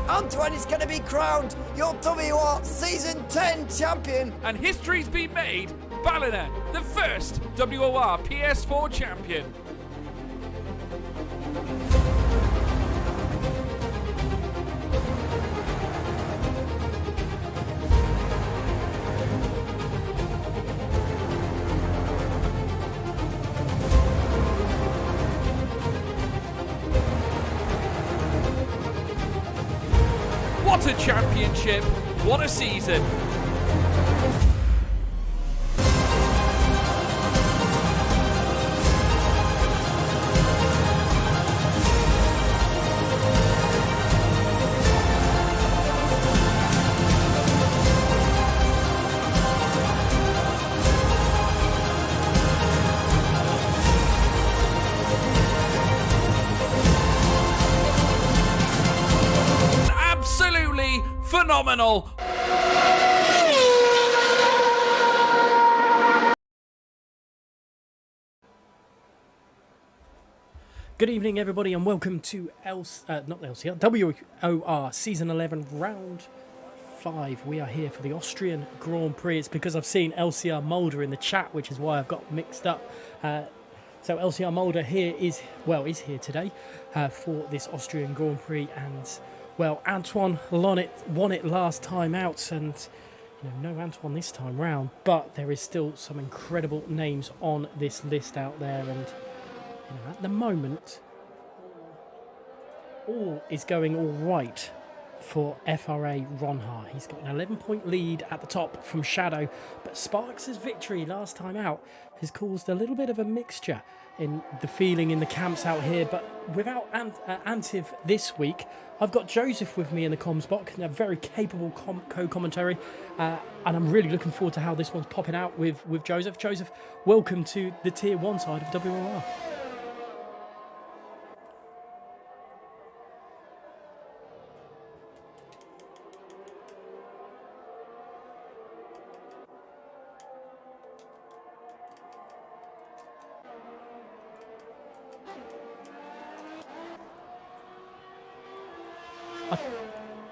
Antoine is going to be crowned your WOR Season 10 champion. And history's been made. Ballina, the first WOR PS4 champion. What a championship, what a season. Absolutely phenomenal. Good evening, everybody, and welcome to WOR Season 11, Round 5. We are here for the Austrian Grand Prix. It's because I've seen LCR Mulder in the chat, which is why I've got mixed up. So LCR Mulder is here today for this Austrian Grand Prix, and well, Antoine won it last time out, and no Antoine this time round, but there is still some incredible names on this list out there, and at the moment, all is going all right for FRA Ronha. He's got an 11-point lead at the top from Shadow, but Sparks' victory last time out has caused a little bit of a mixture in the feeling in the camps out here. But without Antiv this week, I've got Joseph with me in the comms box, a very capable co-commentary, and I'm really looking forward to how this one's popping out with Joseph. Joseph, welcome to the Tier 1 side of WOR.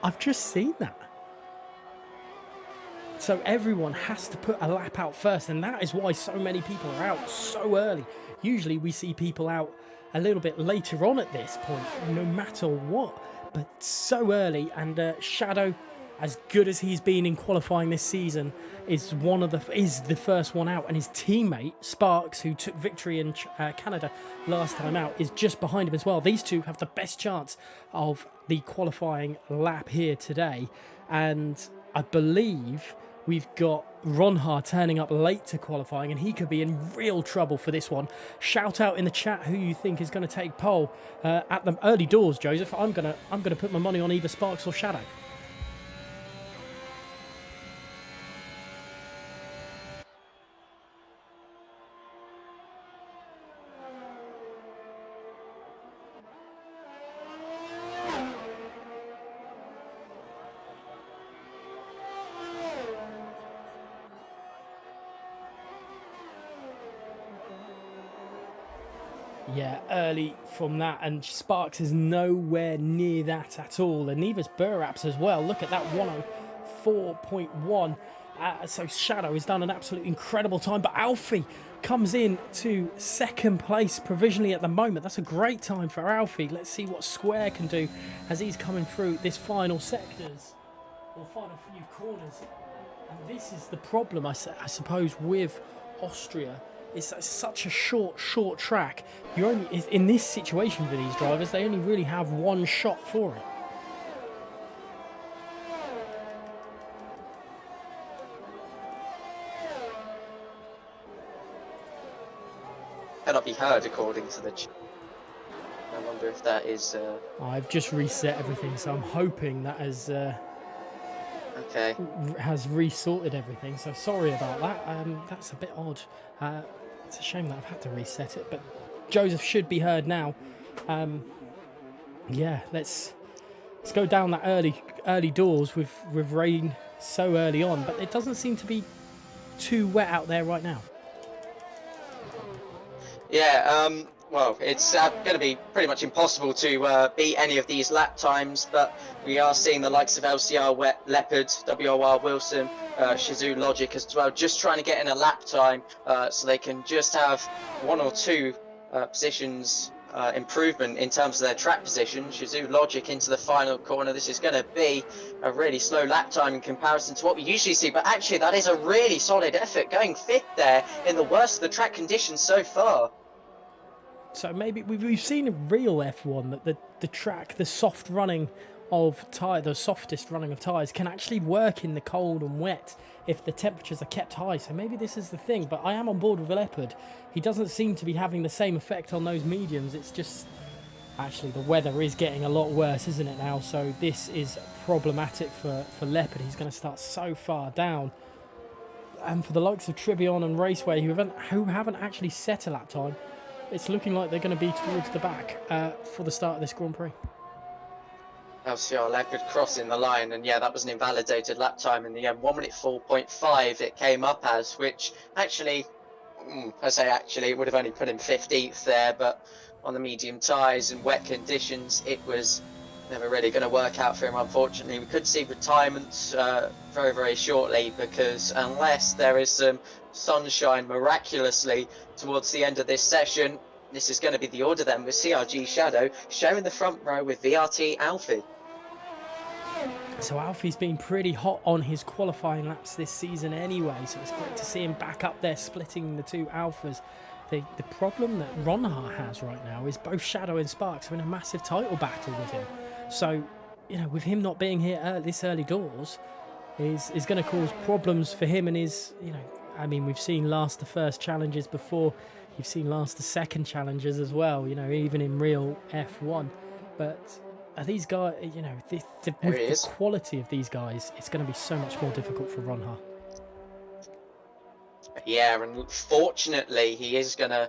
I've just seen that. So everyone has to put a lap out first, and that is why so many people are out so early. Usually we see people out a little bit later on at this point, no matter what, but so early. And Shadow, as good as he's been in qualifying this season, is the first one out, and his teammate Sparks, who took victory in Canada last time out, is just behind him as well. These two have the best chance of the qualifying lap here today, and I believe we've got Ronha turning up late to qualifying, and he could be in real trouble for this one. Shout out in the chat who you think is going to take pole at the early doors, Joseph. I'm gonna put my money on either Sparks or Shadow. Yeah, early from that, and Sparks is nowhere near that at all, and neither's Buraps as well. Look at that 104.1. So Shadow has done an absolutely incredible time, but Alfie comes in to second place provisionally at the moment. That's a great time for Alfie. Let's see what Square can do as he's coming through this final sectors, or final few corners. And this is the problem, I suppose, with Austria. It's such a short track. You're only in this situation for these drivers. They only really have one shot for it. Cannot be heard according to the chat. I wonder if that is. I've just reset everything, so I'm hoping that has resorted everything. So sorry about that. That's a bit odd. It's a shame that I've had to reset it, but Joseph should be heard now. Yeah, let's go down that early doors with rain so early on, but it doesn't seem to be too wet out there right now. Yeah, well, it's going to be pretty much impossible to beat any of these lap times, but we are seeing the likes of LCR, Leopard, WOR, Wilson, Shizou Logic as well, just trying to get in a lap time so they can just have one or two positions improvement in terms of their track position. Shizou Logic into the final corner. This is going to be a really slow lap time in comparison to what we usually see, but actually that is a really solid effort, going fifth there in the worst of the track conditions so far. So maybe we've seen a real F1 that the track, the soft running of tyre, the softest running of tyres can actually work in the cold and wet if the temperatures are kept high. So maybe this is the thing, but I am on board with Leopard. He doesn't seem to be having the same effect on those mediums. It's just, actually the weather is getting a lot worse, isn't it now? So this is problematic for Leopard. He's going to start so far down. And for the likes of Tribion and Raceway, who haven't actually set a lap time, it's looking like they're going to be towards the back for the start of this Grand Prix. LCR Leopard crossing the line, and yeah, that was an invalidated lap time in the end. 1 minute 4.5 it came up as, which actually, I say actually, it would have only put him 15th there, but on the medium tyres and wet conditions, it was never really going to work out for him, unfortunately. We could see retirements very, very shortly, because unless there is some sunshine miraculously towards the end of this session, this is going to be the order then, with CRG Shadow sharing the front row with VRT Alfie. So Alfie's been pretty hot on his qualifying laps this season anyway, so it's great to see him back up there splitting the two Alphas. The problem that Ronha has right now is both Shadow and Sparks are in a massive title battle with him. So, you know, with him not being here this early doors is going to cause problems for him and his, you know, I mean, we've seen last the first challenges before, you've seen last the second challenges as well, you know, even in real F1. But these guys, you know, with the quality of these guys, it's going to be so much more difficult for Ronha. Yeah, and fortunately he is going to...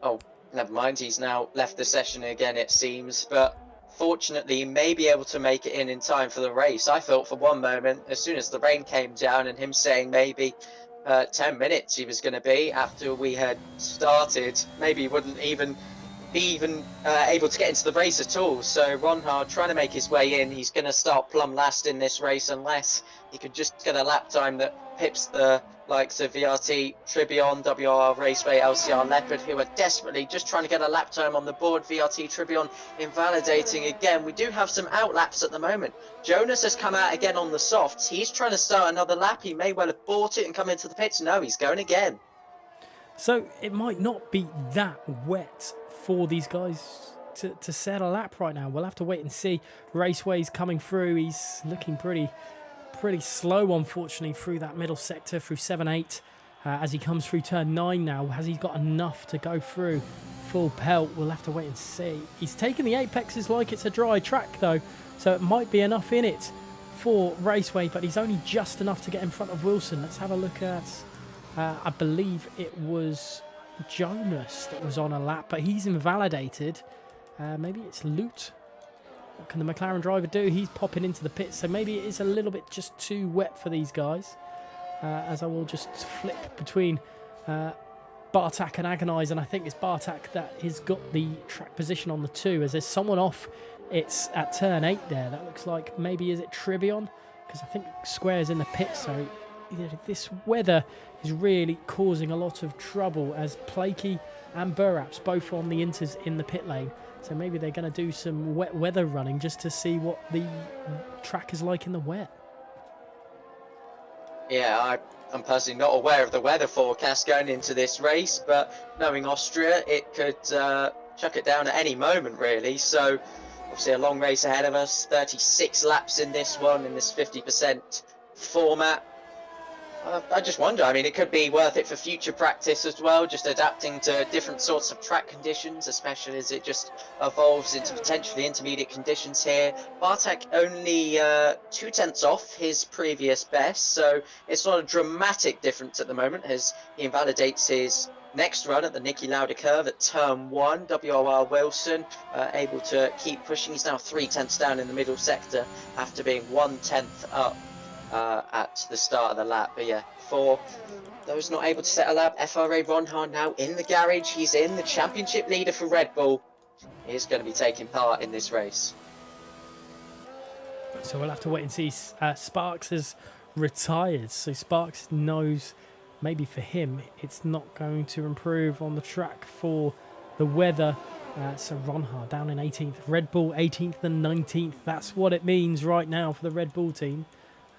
Oh, never mind, he's now left the session again, it seems. But fortunately, he may be able to make it in time for the race. I thought for one moment, as soon as the rain came down and him saying maybe 10 minutes he was going to be after we had started, maybe he wouldn't even be able to get into the race at all. So Ronha trying to make his way in. He's going to start plumb last in this race unless he could just get a lap time that pips the likes of VRT, Tribion, WR Raceway, LCR Leopard, who are desperately just trying to get a lap time on the board. VRT, Tribion invalidating again. We do have some outlaps at the moment. Jonas has come out again on the softs. He's trying to start another lap. He may well have bought it and come into the pits. No, he's going again. So it might not be that wet for these guys to set a lap right now. We'll have to wait and see. Raceway's coming through. He's looking pretty slow, unfortunately, through that middle sector, through 7-8. As he comes through turn 9 now, has he got enough to go through full pelt? We'll have to wait and see. He's taking the apexes like it's a dry track, though, so it might be enough in it for Raceway, but he's only just enough to get in front of Wilson. Let's have a look at... I believe it was Jonas that was on a lap, but he's invalidated. Maybe it's Loot. What can the McLaren driver do? He's popping into the pit, so maybe it is a little bit just too wet for these guys. As I will just flip between Bartak and Agonize, and I think it's Bartak that has got the track position on the 2, as there's someone off. It's at turn 8 there. That looks like maybe, is it Tribion? Because I think Square's in the pit, so this weather is really causing a lot of trouble, as Plakey and Burraps both on the inters in the pit lane. So maybe they're going to do some wet weather running just to see what the track is like in the wet. Yeah, I'm personally not aware of the weather forecast going into this race, but knowing Austria, it could chuck it down at any moment, really. So obviously a long race ahead of us, 36 laps in this one, in this 50% format. I just wonder, I mean, it could be worth it for future practice as well, just adapting to different sorts of track conditions, especially as it just evolves into potentially intermediate conditions here. Bartek only 0.2 off his previous best, so it's not a dramatic difference at the moment as he invalidates his next run at the Nicky Lauda curve at turn 1. WOR Wilson able to keep pushing. He's now 0.3 down in the middle sector after being 1/10 up at the start of the lap. But yeah, for those not able to set a lap, FRA Ronhard now in the garage. He's in, the championship leader for Red Bull. He's going to be taking part in this race. So we'll have to wait and see. Sparks has retired, so Sparks knows maybe for him it's not going to improve on the track for the weather. So Ronhard down in 18th, Red Bull 18th and 19th. That's what it means right now for the Red Bull team.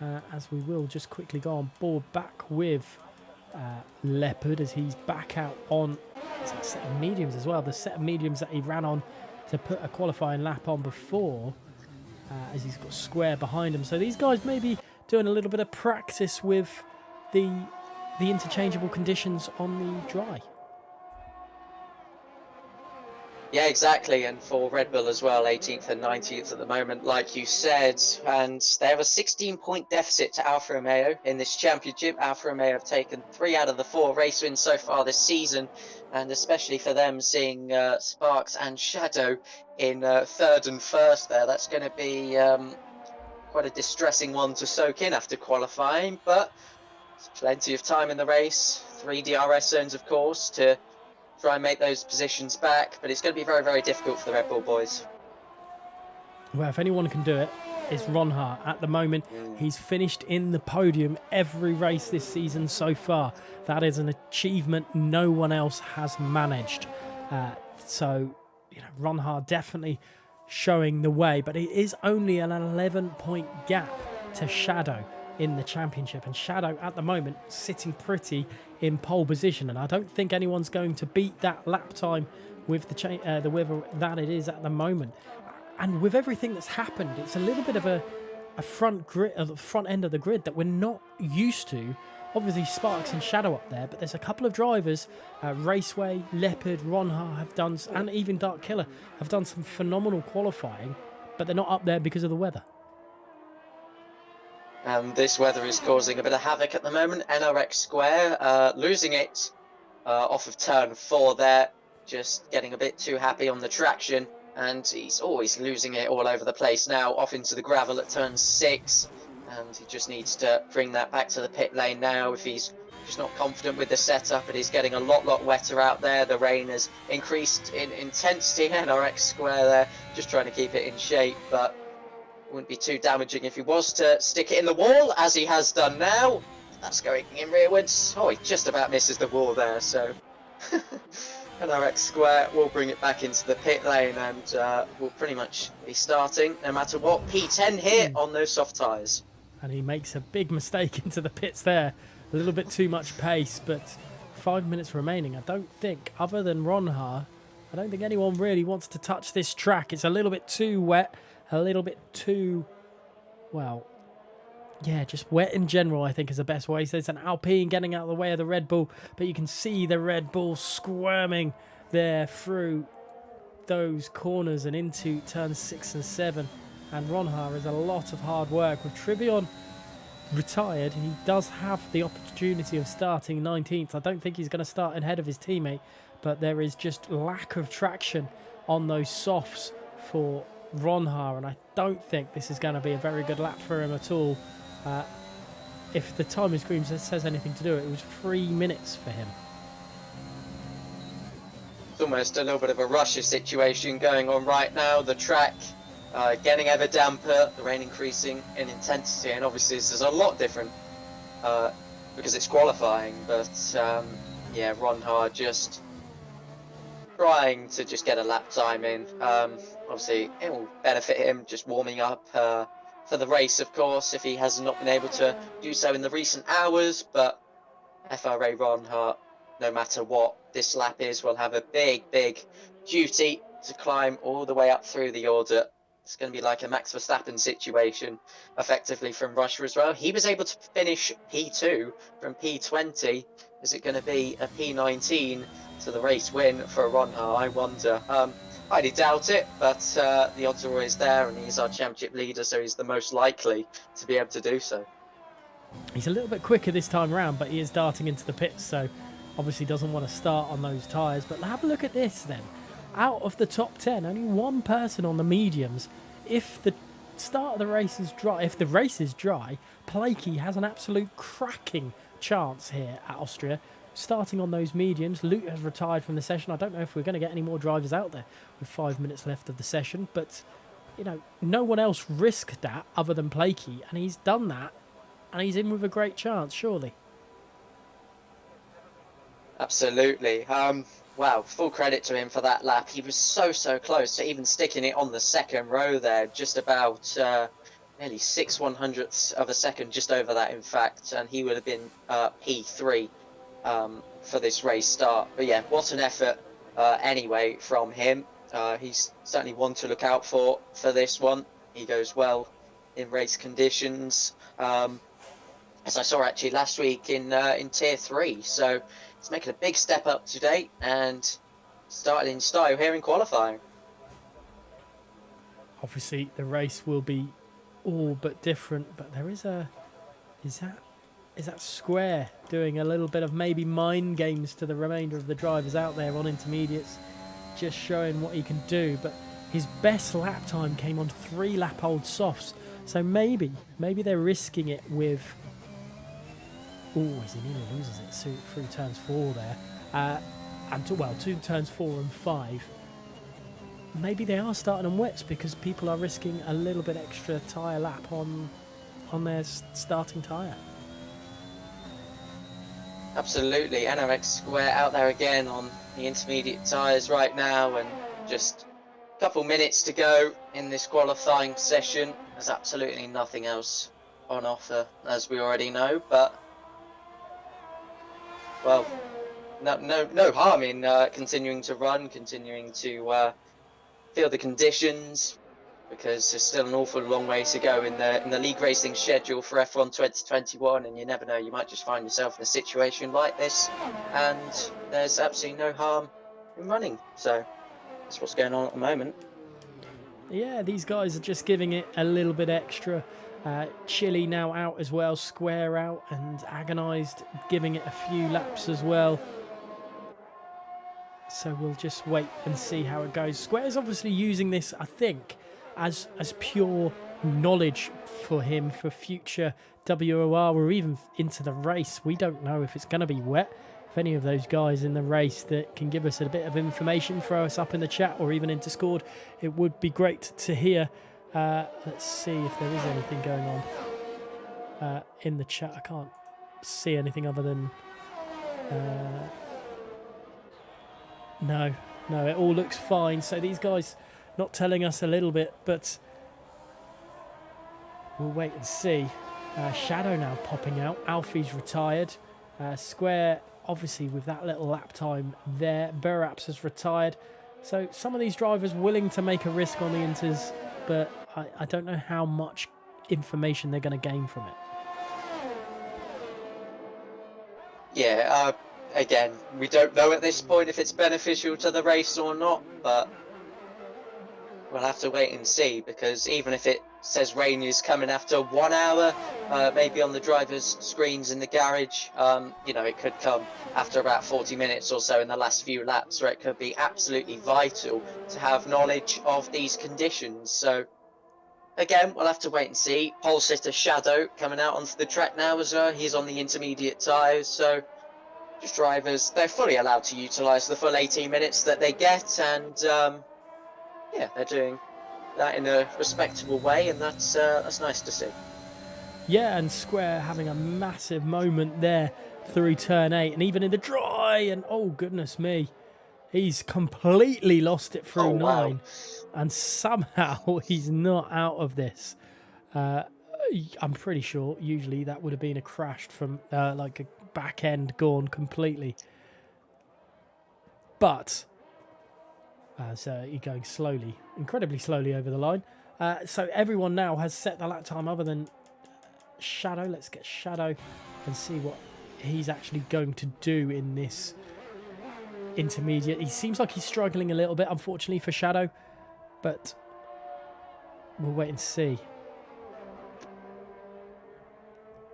As we will just quickly go on board back with Leopard as he's back out on a set of mediums as well. The set of mediums that he ran on to put a qualifying lap on before, as he's got Square behind him. So these guys may be doing a little bit of practice with the interchangeable conditions on the dry. Yeah, exactly. And for Red Bull as well, 18th and 19th at the moment, like you said. And they have a 16-point deficit to Alfa Romeo in this championship. Alfa Romeo have taken 3 out of the 4 race wins so far this season. And especially for them, seeing Sparks and Shadow in 3rd and 1st there, that's going to be quite a distressing one to soak in after qualifying. But there's plenty of time in the race. 3 DRS zones, of course, to try and make those positions back, but it's going to be very, very difficult for the Red Bull boys. Well, if anyone can do it, it's Ronhard. At the moment, he's finished in the podium every race this season so far. That is an achievement no one else has managed. So, Ronhard definitely showing the way, but it is only an 11-point gap to Shadow in the championship, and Shadow at the moment sitting pretty in pole position, and I don't think anyone's going to beat that lap time with the weather that it is at the moment. And with everything that's happened, it's a little bit of a front end of the grid that we're not used to. Obviously Sparks and Shadow up there, but there's a couple of drivers, Raceway, Leopard, Ronhard have done, and even Dark Killer have done some phenomenal qualifying, but they're not up there because of the weather. And this weather is causing a bit of havoc at the moment. NRX Square losing it off of turn 4 there, just getting a bit too happy on the traction, and he's always losing it all over the place now, off into the gravel at turn 6, and he just needs to bring that back to the pit lane now if he's just not confident with the setup. It is getting a lot wetter out there. The rain has increased in intensity. NRX Square there, just trying to keep it in shape, but wouldn't be too damaging if he was to stick it in the wall, as he has done now. That's going in rearwards. Oh, he just about misses the wall there, so NRX Square will bring it back into the pit lane, and will pretty much be starting no matter what. P10 here on those soft tyres. And he makes a big mistake into the pits there. A little bit too much pace, but 5 minutes remaining. I don't think, other than Ronhard, I don't think anyone really wants to touch this track. It's a little bit too wet. A little bit too, well, yeah, just wet in general, I think is the best way. So it's an Alpine getting out of the way of the Red Bull, but you can see the Red Bull squirming there through those corners and into turns 6 and 7. And Ronhard is a lot of hard work. With Trivion retired, he does have the opportunity of starting 19th. I don't think he's going to start ahead of his teammate, but there is just lack of traction on those softs for Ronhard, and I don't think this is going to be a very good lap for him at all. If the timing screen says anything to do it was 3 minutes for him. It's almost a little bit of a rusher situation going on right now. The track getting ever damper, the rain increasing in intensity, and obviously this is a lot different because it's qualifying, but yeah, Ronhard just trying to just get a lap time in. Obviously it will benefit him just warming up for the race, of course, if he has not been able to do so in the recent hours. But FRA Ronhard, no matter what this lap is, will have a big duty to climb all the way up through the order. It's going to be like a Max Verstappen situation, effectively, from Russia as well. He was able to finish P2 from P20. Is it going to be a P19 to the race win for Ronhard? I wonder. Highly doubt it, but the odds are always there, and he's our championship leader, so he's the most likely to be able to do so. He's a little bit quicker this time around, but he is darting into the pits, so obviously doesn't want to start on those tyres. But have a look at this then. Out of the top 10, only one person on the mediums. If the start of the race is dry, if the race is dry, Plaikey has an absolute cracking chance here at Austria. Starting on those mediums, Luke has retired from the session. I don't know if we're going to get any more drivers out there with 5 minutes left of the session, but you know, no one else risked that other than Plaikey, and he's done that, and he's in with a great chance, surely. Absolutely. Wow, full credit to him for that lap. He was so close to even sticking it on the second row there, just about nearly 6/100ths of a second, just over that in fact, and he would have been P3 for this race start. But yeah, what an effort anyway from him. He's certainly one to look out for this one. He goes well in race conditions, as I saw actually last week in Tier 3. So he's making a big step up today and started in style here in qualifying. Obviously, the race will be all but different, but there is a... Is that Square doing a little bit of maybe mind games to the remainder of the drivers out there on intermediates, just showing what he can do? But his best lap time came on 3 lap old softs, so maybe they're risking it with... Oh, as he nearly loses it through turns 4 there, and two turns 4 and 5. Maybe they are starting on wets because people are risking a little bit extra tyre lap on their starting tyre. Absolutely, NRX Square out there again on the intermediate tyres right now, and just a couple minutes to go in this qualifying session. There's absolutely nothing else on offer, as we already know, but well, no harm in continuing to run, continuing to feel the conditions, because there's still an awful long way to go in the league racing schedule for F1 2021, and you never know, you might just find yourself in a situation like this, and there's absolutely no harm in running. So that's what's going on at the moment. Yeah, these guys are just giving it a little bit extra. Chile now out as well, Square out, and Agonised giving it a few laps as well. So we'll just wait and see how it goes. Square's obviously using this, I think, as pure knowledge for him for future WOR or even into the race. We don't know if it's going to be wet. If any of those guys in the race that can give us a bit of information, throw us up in the chat or even in Discord, it would be great to hear. Let's see if there is anything going on in the chat. I can't see anything other than... No, it all looks fine. So these guys not telling us a little bit, but we'll wait and see. Shadow now popping out. Alfie's retired. Square, obviously, with that little lap time there. Burraps has retired. So some of these drivers willing to make a risk on the inters, but I don't know how much information they're going to gain from it. Yeah, again, we don't know at this point if it's beneficial to the race or not, but we'll have to wait and see, because even if it says rain is coming after 1 hour, maybe on the driver's screens in the garage, you know, it could come after about 40 minutes or so in the last few laps, where it could be absolutely vital to have knowledge of these conditions. So again, we'll have to wait and see. Pole sitter Shadow coming out onto the track now as well. He's on the intermediate tyres, so just drivers, they're fully allowed to utilise the full 18 minutes that they get, and yeah, they're doing that in a respectable way, and that's nice to see. Yeah, and Square having a massive moment there through turn 8, and even in the dry, and oh goodness me, he's completely lost it through 9, wow. And somehow he's not out of this. I'm pretty sure usually that would have been a crash from like a back end gone completely. But so you're going slowly, incredibly slowly over the line. So everyone now has set the lap time other than Shadow. Let's get Shadow and see what he's actually going to do in this intermediate. He seems like he's struggling a little bit, unfortunately, for Shadow, but we'll wait and see.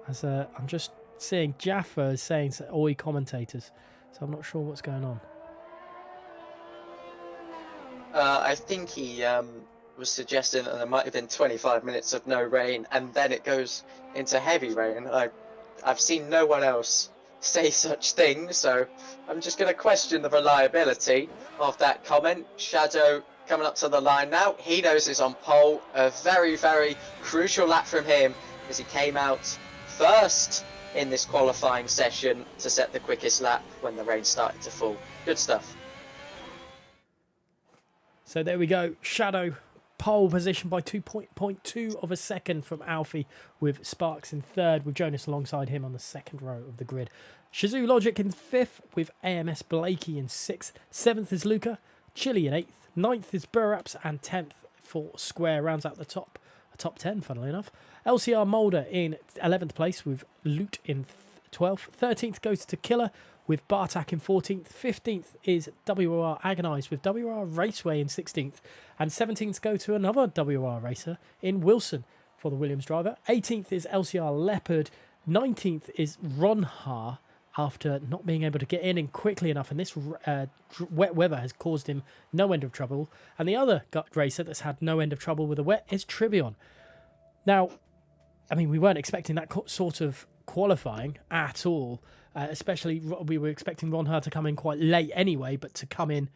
As I'm just seeing Jaffa is saying oi commentators, so I'm not sure what's going on. I think he was suggesting that there might have been 25 minutes of no rain, and then it goes into heavy rain. I've seen no one else say such things, so I'm just going to question the reliability of that comment. Shadow coming up to the line now. He knows he's on pole. A very, very crucial lap from him as he came out first in this qualifying session to set the quickest lap when the rain started to fall. Good stuff. So there we go. Shadow pole position by 2.2 of a second from Alfie, with Sparks in third, with Jonas alongside him on the second row of the grid. Shazoo Logic in fifth, with AMS Blakey in sixth. Seventh is Luca, Chili in eighth. Ninth is Burraps, and 10th for Square rounds out the top 10, funnily enough. LCR Mulder in 11th place, with Loot in 12th. 13th goes to Killer, with Bartak in 14th. 15th is WOR Agonize, with WOR Raceway in 16th. And 17th go to another WOR racer in Wilson for the Williams driver. 18th is LCR Leopard. 19th is Ronha, after not being able to get in quickly enough. And this wet weather has caused him no end of trouble. And the other racer that's had no end of trouble with the wet is Tribion. Now, I mean, we weren't expecting that sort of qualifying at all. Especially, we were expecting Ronha to come in quite late anyway, but to come in,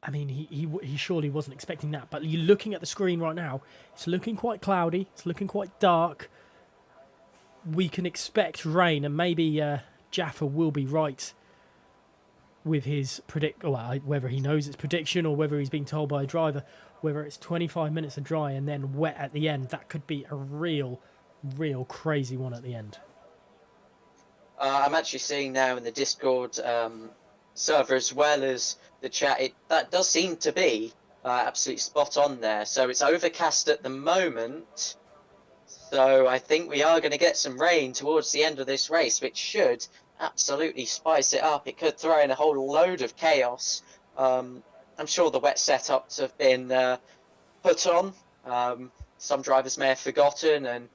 I mean, he surely wasn't expecting that. But you're looking at the screen right now, it's looking quite cloudy, it's looking quite dark. We can expect rain, and maybe Jaffa will be right with his whether he knows it's prediction or whether he's being told by a driver, whether it's 25 minutes of dry and then wet at the end. That could be a real crazy one at the end. I'm actually seeing now in the Discord server as well as the chat, that does seem to be absolutely spot on there. So it's overcast at the moment. So I think we are going to get some rain towards the end of this race, which should absolutely spice it up. It could throw in a whole load of chaos. I'm sure the wet setups have been put on. Some drivers may have forgotten and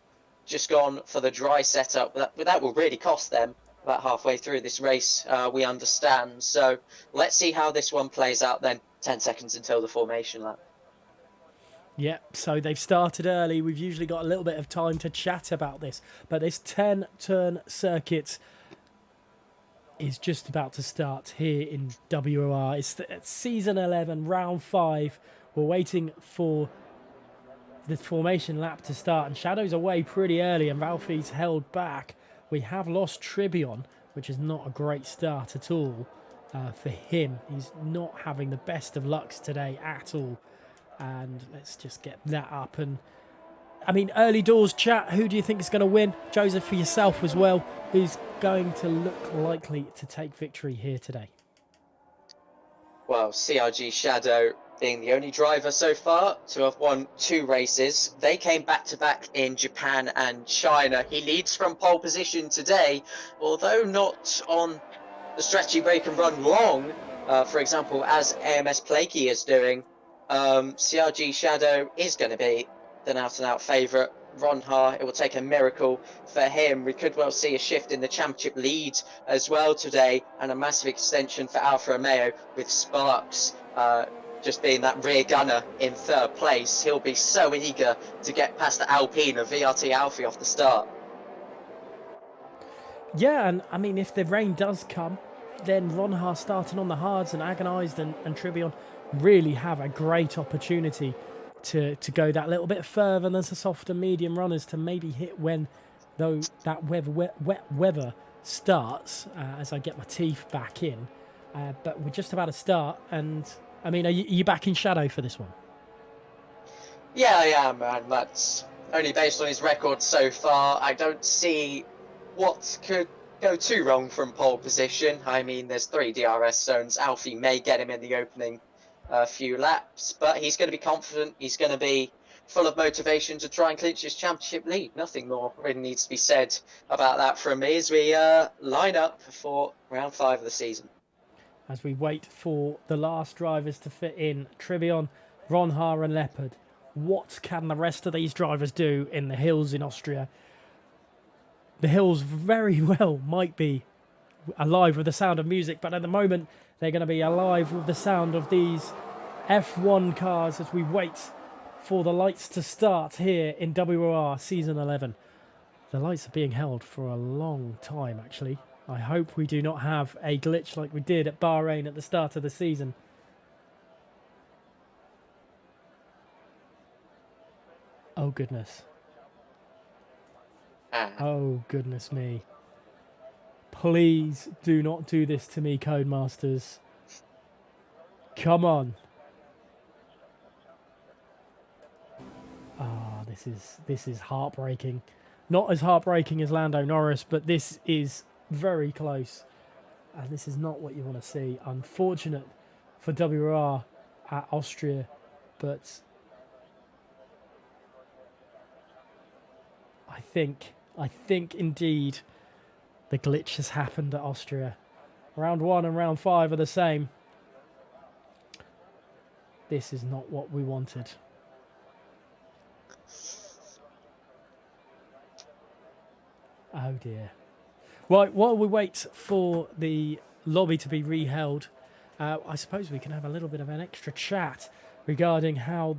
just gone for the dry setup. That will really cost them about halfway through this race, we understand. So let's see how this one plays out then. 10 seconds until the formation lap. Yep, so they've started early. We've usually got a little bit of time to chat about this, but this 10-turn circuit is just about to start here in WOR. It's season 11, round 5. We're waiting for the formation lap to start, and Shadow's away pretty early, and Ralphie's held back. We have lost Tribion, which is not a great start at all for him. He's not having the best of lucks today at all. And let's just get that up. And I mean, early doors chat, who do you think is going to win? Joseph, for yourself as well, who's going to look likely to take victory here today? Well, CRG Shadow being the only driver so far to have won 2 races. They came back-to-back in Japan and China. He leads from pole position today, although not on the stretchy break and run long, for example, as AMS Blakey is doing. CRG Shadow is going to be an out-and-out favourite. Ronha, it will take a miracle for him. We could well see a shift in the championship lead as well today, and a massive extension for Alfa Romeo with Sparks just being that rear gunner in 3rd place. He'll be so eager to get past the Alpine of VRT Alfie off the start. Yeah, and I mean, if the rain does come, then Ronha starting on the hards and Agonized and Tribion really have a great opportunity to go that little bit further than the soft and medium runners to maybe hit when that wet weather starts, as I get my teeth back in. But we're just about to start, and I mean, are you back in Shadow for this one? Yeah, I am, and that's only based on his record so far. I don't see what could go too wrong from pole position. I mean, there's 3 DRS zones. Alfie may get him in the opening few laps, but he's going to be confident. He's going to be full of motivation to try and clinch his championship lead. Nothing more really needs to be said about that from me as we line up for round 5 of the season. As we wait for the last drivers to fit in, Tribion, Ronha and Leopard, what can the rest of these drivers do in the hills in Austria? The hills very well might be alive with the sound of music, but at the moment they're going to be alive with the sound of these F1 cars as we wait for the lights to start here in WOR Season 11. The lights are being held for a long time, actually. I hope we do not have a glitch like we did at Bahrain at the start of the season. Oh, goodness. Oh, goodness me. Please do not do this to me, Codemasters. Come on. Ah, this is heartbreaking. Not as heartbreaking as Lando Norris, but this is very close. And this is not what you want to see. Unfortunate for WR at Austria, but I think indeed the glitch has happened at Austria. Round 1 and round 5 are the same. This is not what we wanted. Oh dear. Right, while we wait for the lobby to be reheld, I suppose we can have a little bit of an extra chat regarding how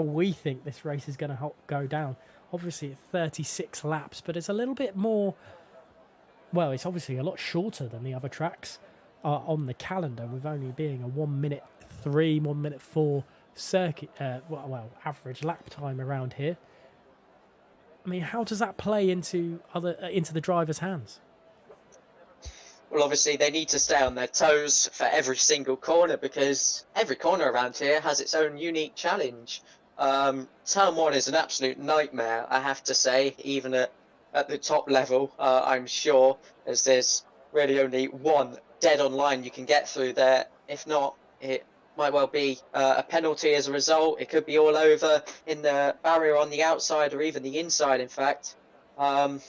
we think this race is going to go down. Obviously, it's 36 laps, but it's a little bit more. Well, it's obviously a lot shorter than the other tracks on the calendar, with only being a 1:03, 1:04 circuit. Average lap time around here. I mean, how does that play into the driver's hands? Well, obviously they need to stay on their toes for every single corner, because every corner around here has its own unique challenge. Turn 1 is an absolute nightmare, I have to say, even at the top level, I'm sure, as there's really only one dead-on line you can get through there. If not, it might well be a penalty as a result. It could be all over in the barrier on the outside, or even the inside, in fact. Turn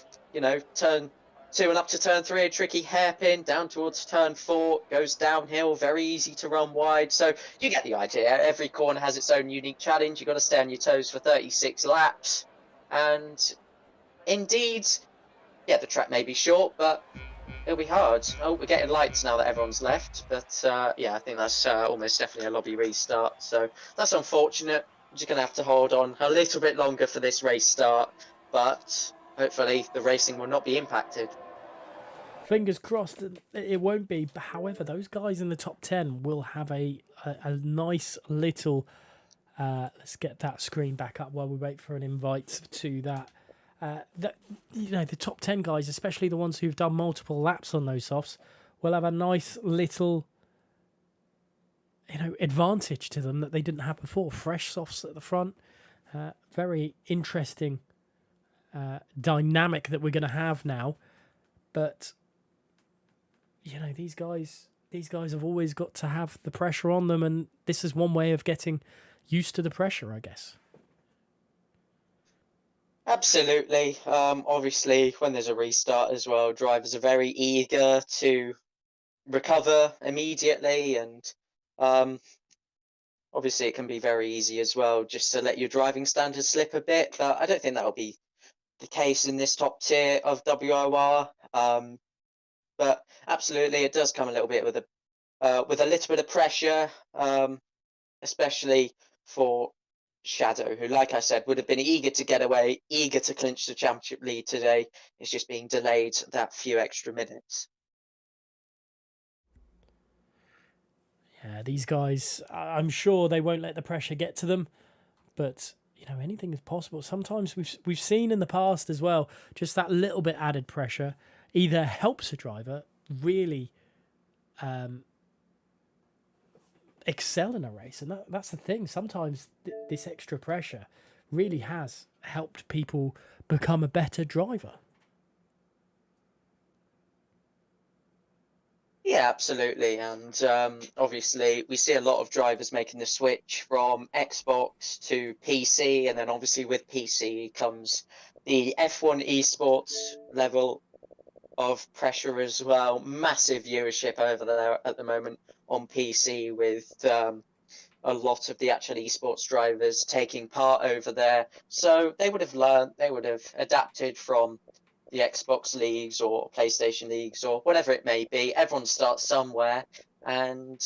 2 and up to turn 3, a tricky hairpin, down towards turn 4, goes downhill, very easy to run wide. So you get the idea. Every corner has its own unique challenge. You've got to stay on your toes for 36 laps. And indeed, yeah, the track may be short, but it'll be hard. Oh, we're getting lights now that everyone's left. But yeah, I think that's almost definitely a lobby restart. So that's unfortunate. I'm just going to have to hold on a little bit longer for this race start. But hopefully the racing will not be impacted. Fingers crossed it won't be. But however, those guys in the top 10 will have a nice little... let's get that screen back up while we wait for an invite to that. The top 10 guys, especially the ones who've done multiple laps on those softs, will have a nice little advantage to them that they didn't have before. Fresh softs at the front. Very interesting dynamic that we're going to have now. But these guys have always got to have the pressure on them, and this is one way of getting used to the pressure, I guess. Absolutely. Obviously, when there's a restart as well, drivers are very eager to recover immediately, and obviously it can be very easy as well just to let your driving standards slip a bit, but I don't think that'll be the case in this top tier of WOR. But absolutely, it does come a little bit with a little bit of pressure, especially for Shadow, who, like I said, would have been eager to get away, eager to clinch the championship lead today. It's just being delayed that few extra minutes. Yeah, these guys, I'm sure they won't let the pressure get to them, but anything is possible. Sometimes we've seen in the past as well, just that little bit added pressure either helps a driver really excel in a race, and that's the thing. Sometimes this extra pressure really has helped people become a better driver. Yeah, absolutely. And obviously, we see a lot of drivers making the switch from Xbox to PC. And then obviously with PC comes the F1 esports level of pressure as well. Massive viewership over there at the moment on PC, with a lot of the actual esports drivers taking part over there. So they would have learned, they would have adapted from the Xbox leagues or PlayStation leagues or whatever it may be. Everyone starts somewhere, and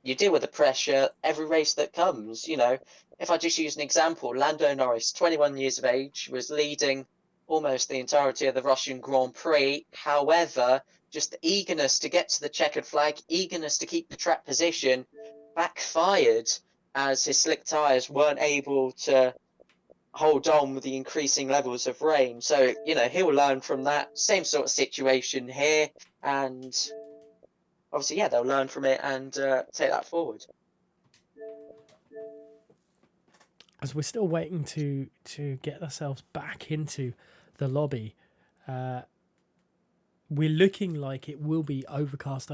you deal with the pressure every race that comes. You know, if I just use an example, Lando Norris, 21 years of age, was leading almost the entirety of the Russian Grand Prix. However, just the eagerness to get to the checkered flag, eagerness to keep the track position, backfired as his slick tyres weren't able to hold on with the increasing levels of rain. So, you know, he'll learn from that. Same sort of situation here. And obviously, yeah, they'll learn from it and take that forward. As we're still waiting to get ourselves back into the lobby, we're looking like it will be overcast,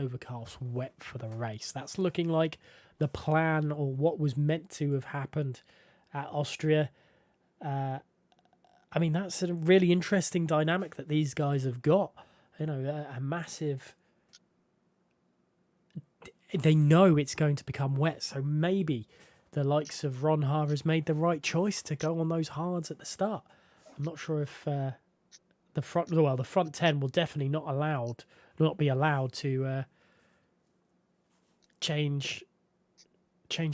wet for the race. That's looking like the plan, or what was meant to have happened at Austria. I mean, that's a really interesting dynamic that these guys have got. You know, a massive... They know it's going to become wet, so maybe the likes of Ron Har has made the right choice to go on those hards at the start. I'm not sure if the front 10 will definitely not be allowed to change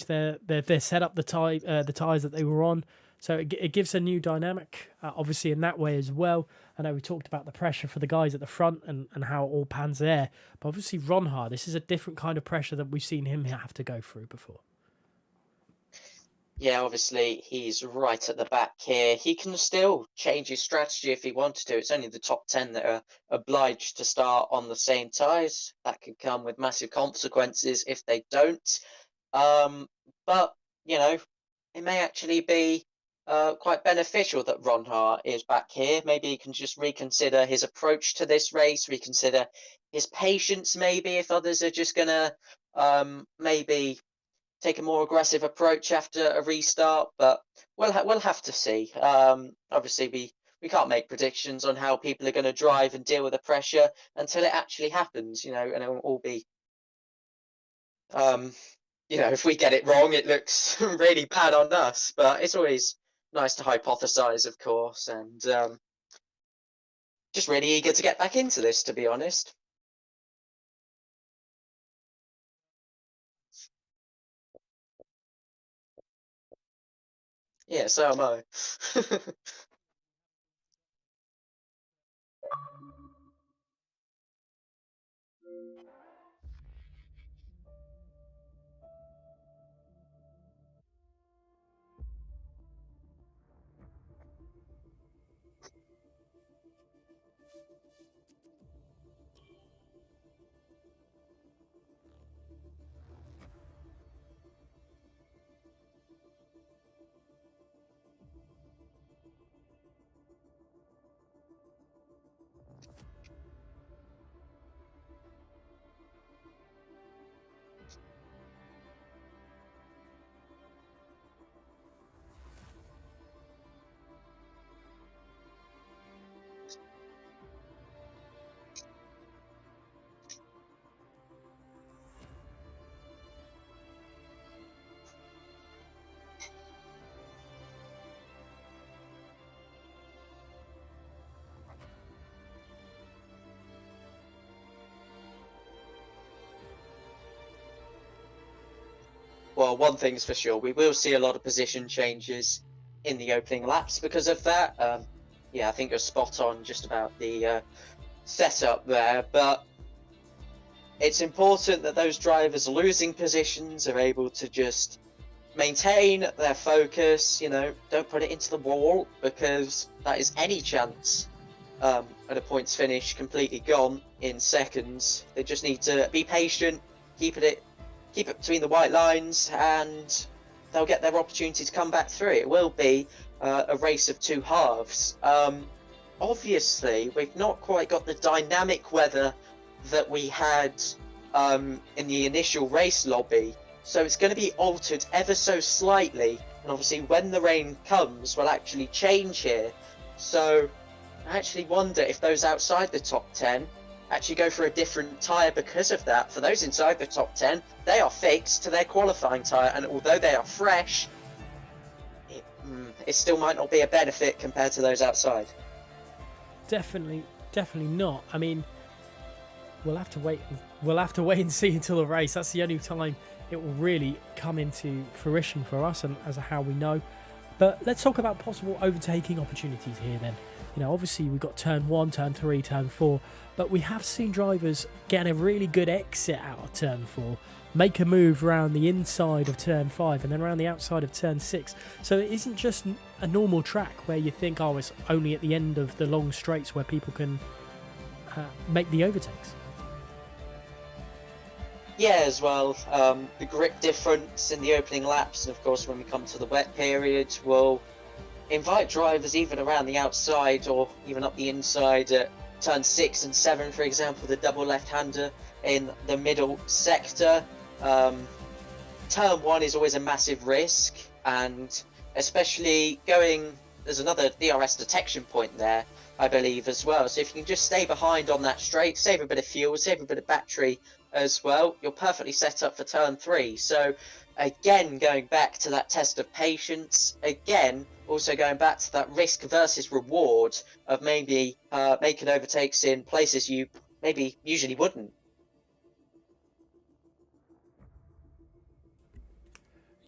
their setup, the tires that they were on. So it gives a new dynamic, obviously, in that way as well. I know we talked about the pressure for the guys at the front and how it all pans there. But obviously, Ron Har, this is a different kind of pressure that we've seen him have to go through before. Yeah, obviously, he's right at the back here. He can still change his strategy if he wanted to. It's only the top 10 that are obliged to start on the same tyres. That could come with massive consequences if they don't. But, you know, it may actually be quite beneficial that Ron Hart is back here. Maybe he can just reconsider his approach to this race, reconsider his patience, maybe, if others are just going to maybe take a more aggressive approach after a restart. But we'll have to see. Obviously, we can't make predictions on how people are going to drive and deal with the pressure until it actually happens, you know, and it will all be... you know, if we get it wrong, it looks really bad on us. But it's always nice to hypothesize, of course, and just really eager to get back into this, to be honest. Yeah, so am I. Well, one thing's for sure, we will see a lot of position changes in the opening laps because of that. Yeah, I think you're spot on just about the setup there, but it's important that those drivers losing positions are able to just maintain their focus, you know, don't put it into the wall, because that is any chance at a points finish completely gone in seconds. They just need to be patient, keep it between the white lines, and they'll get their opportunity to come back through. It will be a race of two halves. Obviously, we've not quite got the dynamic weather that we had in the initial race lobby, so it's going to be altered ever so slightly, and obviously when the rain comes will actually change here. So I actually wonder if those outside the top 10 actually go for a different tyre because of that. For those inside the top 10, they are fixed to their qualifying tyre, and although they are fresh, it still might not be a benefit compared to those outside. Definitely not. I mean, we'll have to wait and see until the race. That's the only time it will really come into fruition for us and as how we know. But let's talk about possible overtaking opportunities here then. You know, obviously we've got turn 1, turn 3, turn 4, but we have seen drivers get a really good exit out of turn 4, make a move around the inside of turn 5 and then around the outside of turn 6. So it isn't just a normal track where you think, oh, it's only at the end of the long straights where people can make the overtakes. Yeah, as well. The grip difference in the opening laps, and of course when we come to the wet period, will invite drivers even around the outside or even up the inside at turn 6 and 7, for example, the double left-hander in the middle sector. Turn 1 is always a massive risk, and especially there's another DRS detection point there, I believe, as well. So if you can just stay behind on that straight, save a bit of fuel, save a bit of battery as well, you're perfectly set up for turn 3. So again, going back to that test of patience, again, also going back to that risk versus reward of maybe making overtakes in places you maybe usually wouldn't.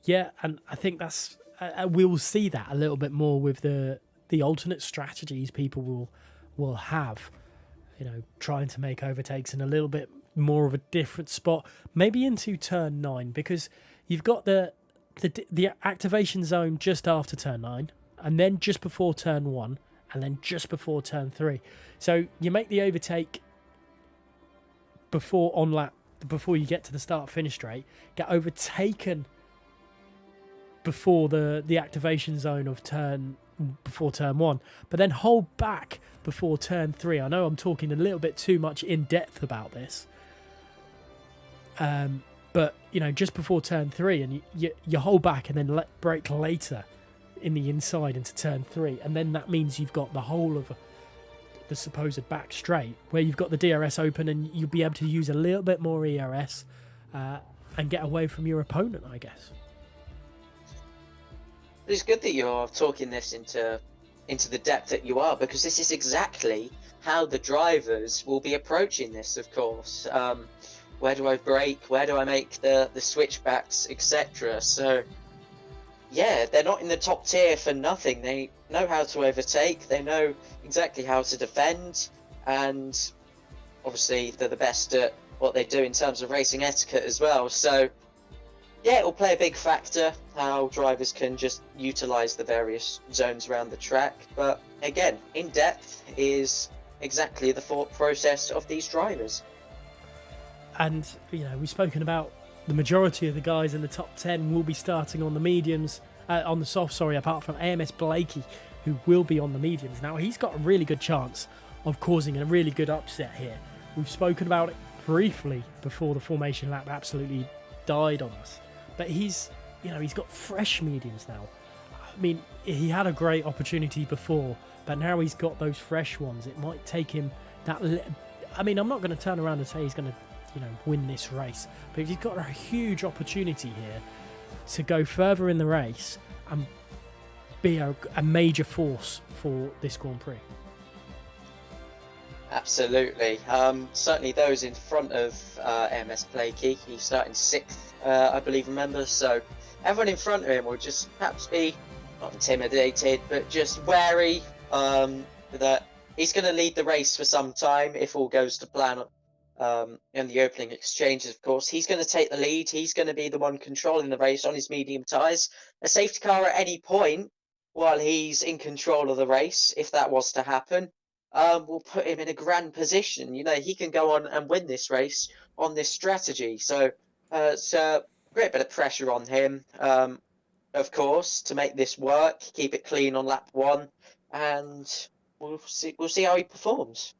Yeah, and I think that's we will see that a little bit more with the alternate strategies people will have. You know, trying to make overtakes in a little bit more of a different spot, maybe into turn 9, because you've got the activation zone just after turn 9, and then just before turn 1, and then just before turn 3. So you make the overtake before you get to the start finish straight, get overtaken before the activation zone of before turn 1, but then hold back before turn 3. I know I'm talking a little bit too much in depth about this, but you know, just before turn 3, and you hold back and then brake later in the inside into turn 3, and then that means you've got the whole of the supposed back straight where you've got the DRS open, and you'll be able to use a little bit more ERS and get away from your opponent, I guess. It's good that you're talking this into the depth that you are, because this is exactly how the drivers will be approaching this, of course. Where do I brake? Where do I make the switchbacks, etc.? So, yeah, they're not in the top tier for nothing. They know how to overtake. They know exactly how to defend. And obviously, they're the best at what they do in terms of racing etiquette as well. So, yeah, it will play a big factor how drivers can just utilise the various zones around the track. But again, in depth is exactly the thought process of these drivers. And, you know, we've spoken about the majority of the guys in the top 10 will be starting on the mediums, on the soft, apart from AMS Blakey, who will be on the mediums. Now, he's got a really good chance of causing a really good upset here. We've spoken about it briefly before the formation lap absolutely died on us. But he's got fresh mediums now. I mean, he had a great opportunity before, but now he's got those fresh ones. It might take him I'm not going to turn around and say he's going to, win this race, but he's got a huge opportunity here to go further in the race and be a major force for this Grand Prix. Absolutely. Certainly those in front of MS Blakey. He's starting 6th, I believe, remember. So everyone in front of him will just perhaps be not intimidated, but just wary that he's going to lead the race for some time if all goes to plan in the opening exchanges, of course. He's going to take the lead. He's going to be the one controlling the race on his medium tyres. A safety car at any point while he's in control of the race, if that was to happen, will put him in a grand position. He can go on and win this race on this strategy. So it's a great bit of pressure on him, of course, to make this work, keep it clean on lap 1, and we'll see how he performs.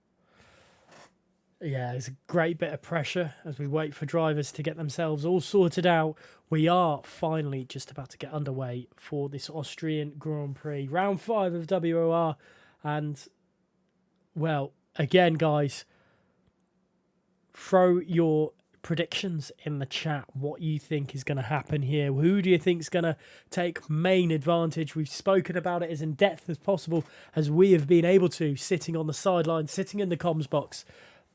Yeah, it's a great bit of pressure as we wait for drivers to get themselves all sorted out. We are finally just about to get underway for this Austrian Grand Prix, round 5 of WOR, and well, again, guys, throw your predictions in the chat. What you think is going to happen here? Who do you think is going to take main advantage? We've spoken about it as in depth as possible as we have been able to, sitting on the sideline, sitting in the comms box.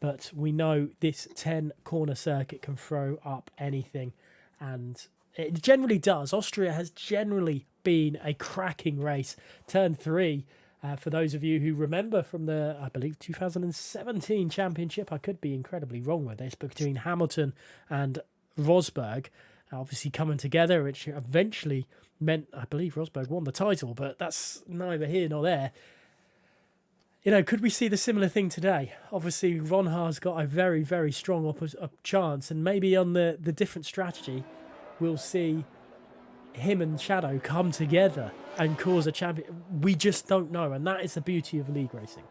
But we know this 10-corner circuit can throw up anything. and it generally does. Austria has generally been a cracking race. Turn 3, for those of you who remember from the, I believe, 2017 championship, I could be incredibly wrong with this, but between Hamilton and Rosberg, obviously coming together, which eventually meant, I believe, Rosberg won the title, but that's neither here nor there. You know, could we see the similar thing today? Obviously, Ron Haar's got a very, very strong chance, and maybe on the different strategy, we'll see him and Shadow come together and cause a champion. We just don't know, and that is the beauty of league racing.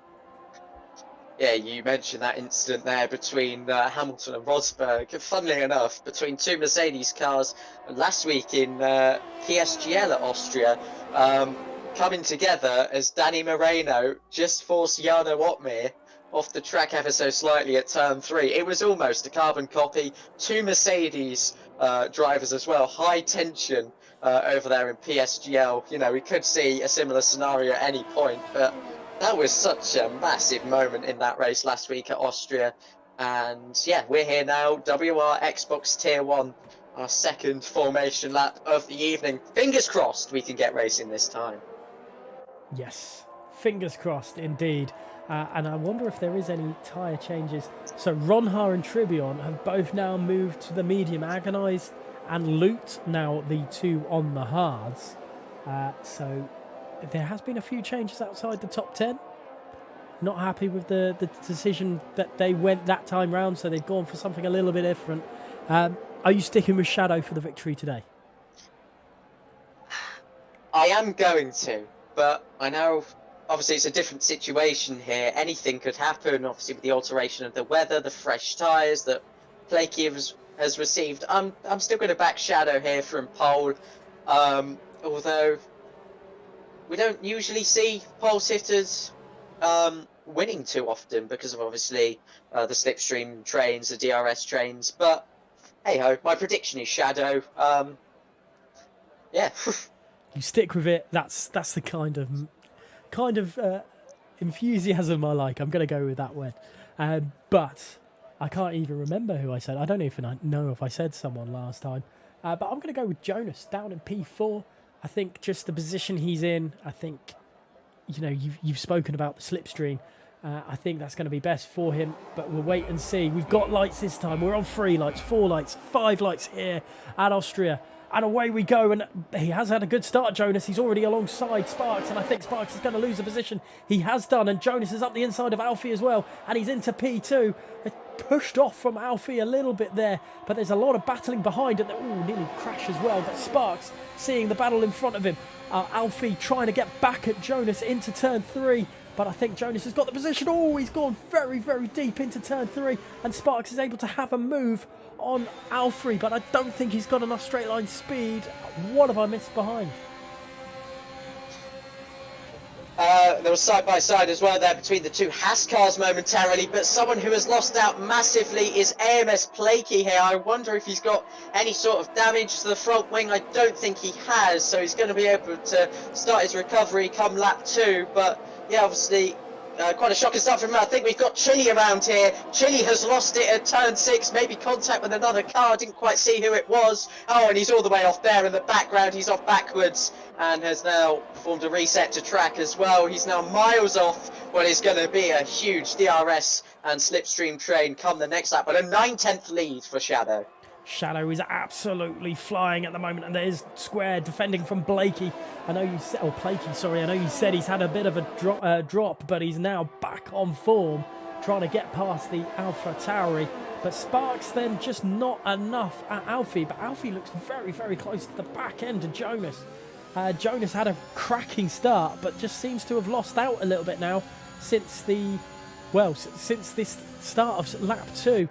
Yeah, you mentioned that incident there between Hamilton and Rosberg. Funnily enough, between two Mercedes cars last week in PSGL at Austria, coming together as Danny Moreno just forced Jarno Opmeer off the track ever so slightly at turn 3. It was almost a carbon copy. Two Mercedes drivers as well. High tension over there in PSGL. You know, we could see a similar scenario at any point, but that was such a massive moment in that race last week at Austria. And yeah, we're here now. WR Xbox Tier 1, our second formation lap of the evening. Fingers crossed we can get racing this time. Yes, fingers crossed indeed. And I wonder if there is any tyre changes. So Ron Haar and Tribion have both now moved to the medium Agonized, and Loot now the two on the hards. So there has been a few changes outside the top 10. Not happy with the decision that they went that time round, so they've gone for something a little bit different. Are you sticking with Shadow for the victory today? I am going to, but I know obviously it's a different situation here. Anything could happen, obviously, with the alteration of the weather, the fresh tyres that Blakey has received. I'm still going to back Shadow here from pole, although we don't usually see pole sitters winning too often because of obviously the slipstream trains, the DRS trains. But hey ho, my prediction is Shadow. Yeah. You stick with it. That's the kind of enthusiasm I like. I'm going to go with that one. But I can't even remember who I said. I don't even know if I said someone last time. But I'm going to go with Jonas down in P4. I think just the position he's in, I think, you know, you've spoken about the slipstream. I think that's going to be best for him, but we'll wait and see. We've got lights this time. We're on 3 lights, 4 lights, 5 lights here at Austria. And away we go, and he has had a good start, Jonas. He's already alongside Sparks, and I think Sparks is going to lose the position. He has done, and Jonas is up the inside of Alfie as well, and he's into P2. Pushed off from Alfie a little bit there, but there's a lot of battling behind, and nearly crash as well. But Sparks seeing the battle in front of him. Alfie trying to get back at Jonas into turn 3, but I think Jonas has got the position. He's gone very, very deep into turn 3, and Sparks is able to have a move on Alfie, but I don't think he's got enough straight line speed. What have I missed behind? There was side by side as well there between the two Haas cars momentarily, but someone who has lost out massively is AMS Blakey here. I wonder if he's got any sort of damage to the front wing. I don't think he has, so he's going to be able to start his recovery come lap 2. But yeah, obviously quite a shocking start from him. I think we've got Chili around here. Chili has lost it at turn 6, maybe contact with another car. Didn't quite see who it was. And he's all the way off there in the background. He's off backwards and has now performed a reset to track as well. He's now miles off what is going to be a huge DRS and slipstream train come the next lap, but a 9/10 lead for Shadow. Shadow is absolutely flying at the moment, and there's Square defending from Blakey. I know you said, Blakey, sorry. I know you said he's had a bit of a drop, but he's now back on form, trying to get past the Alpha Tauri. But Sparks then just not enough at Alfie, but Alfie looks very, very close to the back end of Jonas. Jonas had a cracking start, but just seems to have lost out a little bit now since this start of lap 2.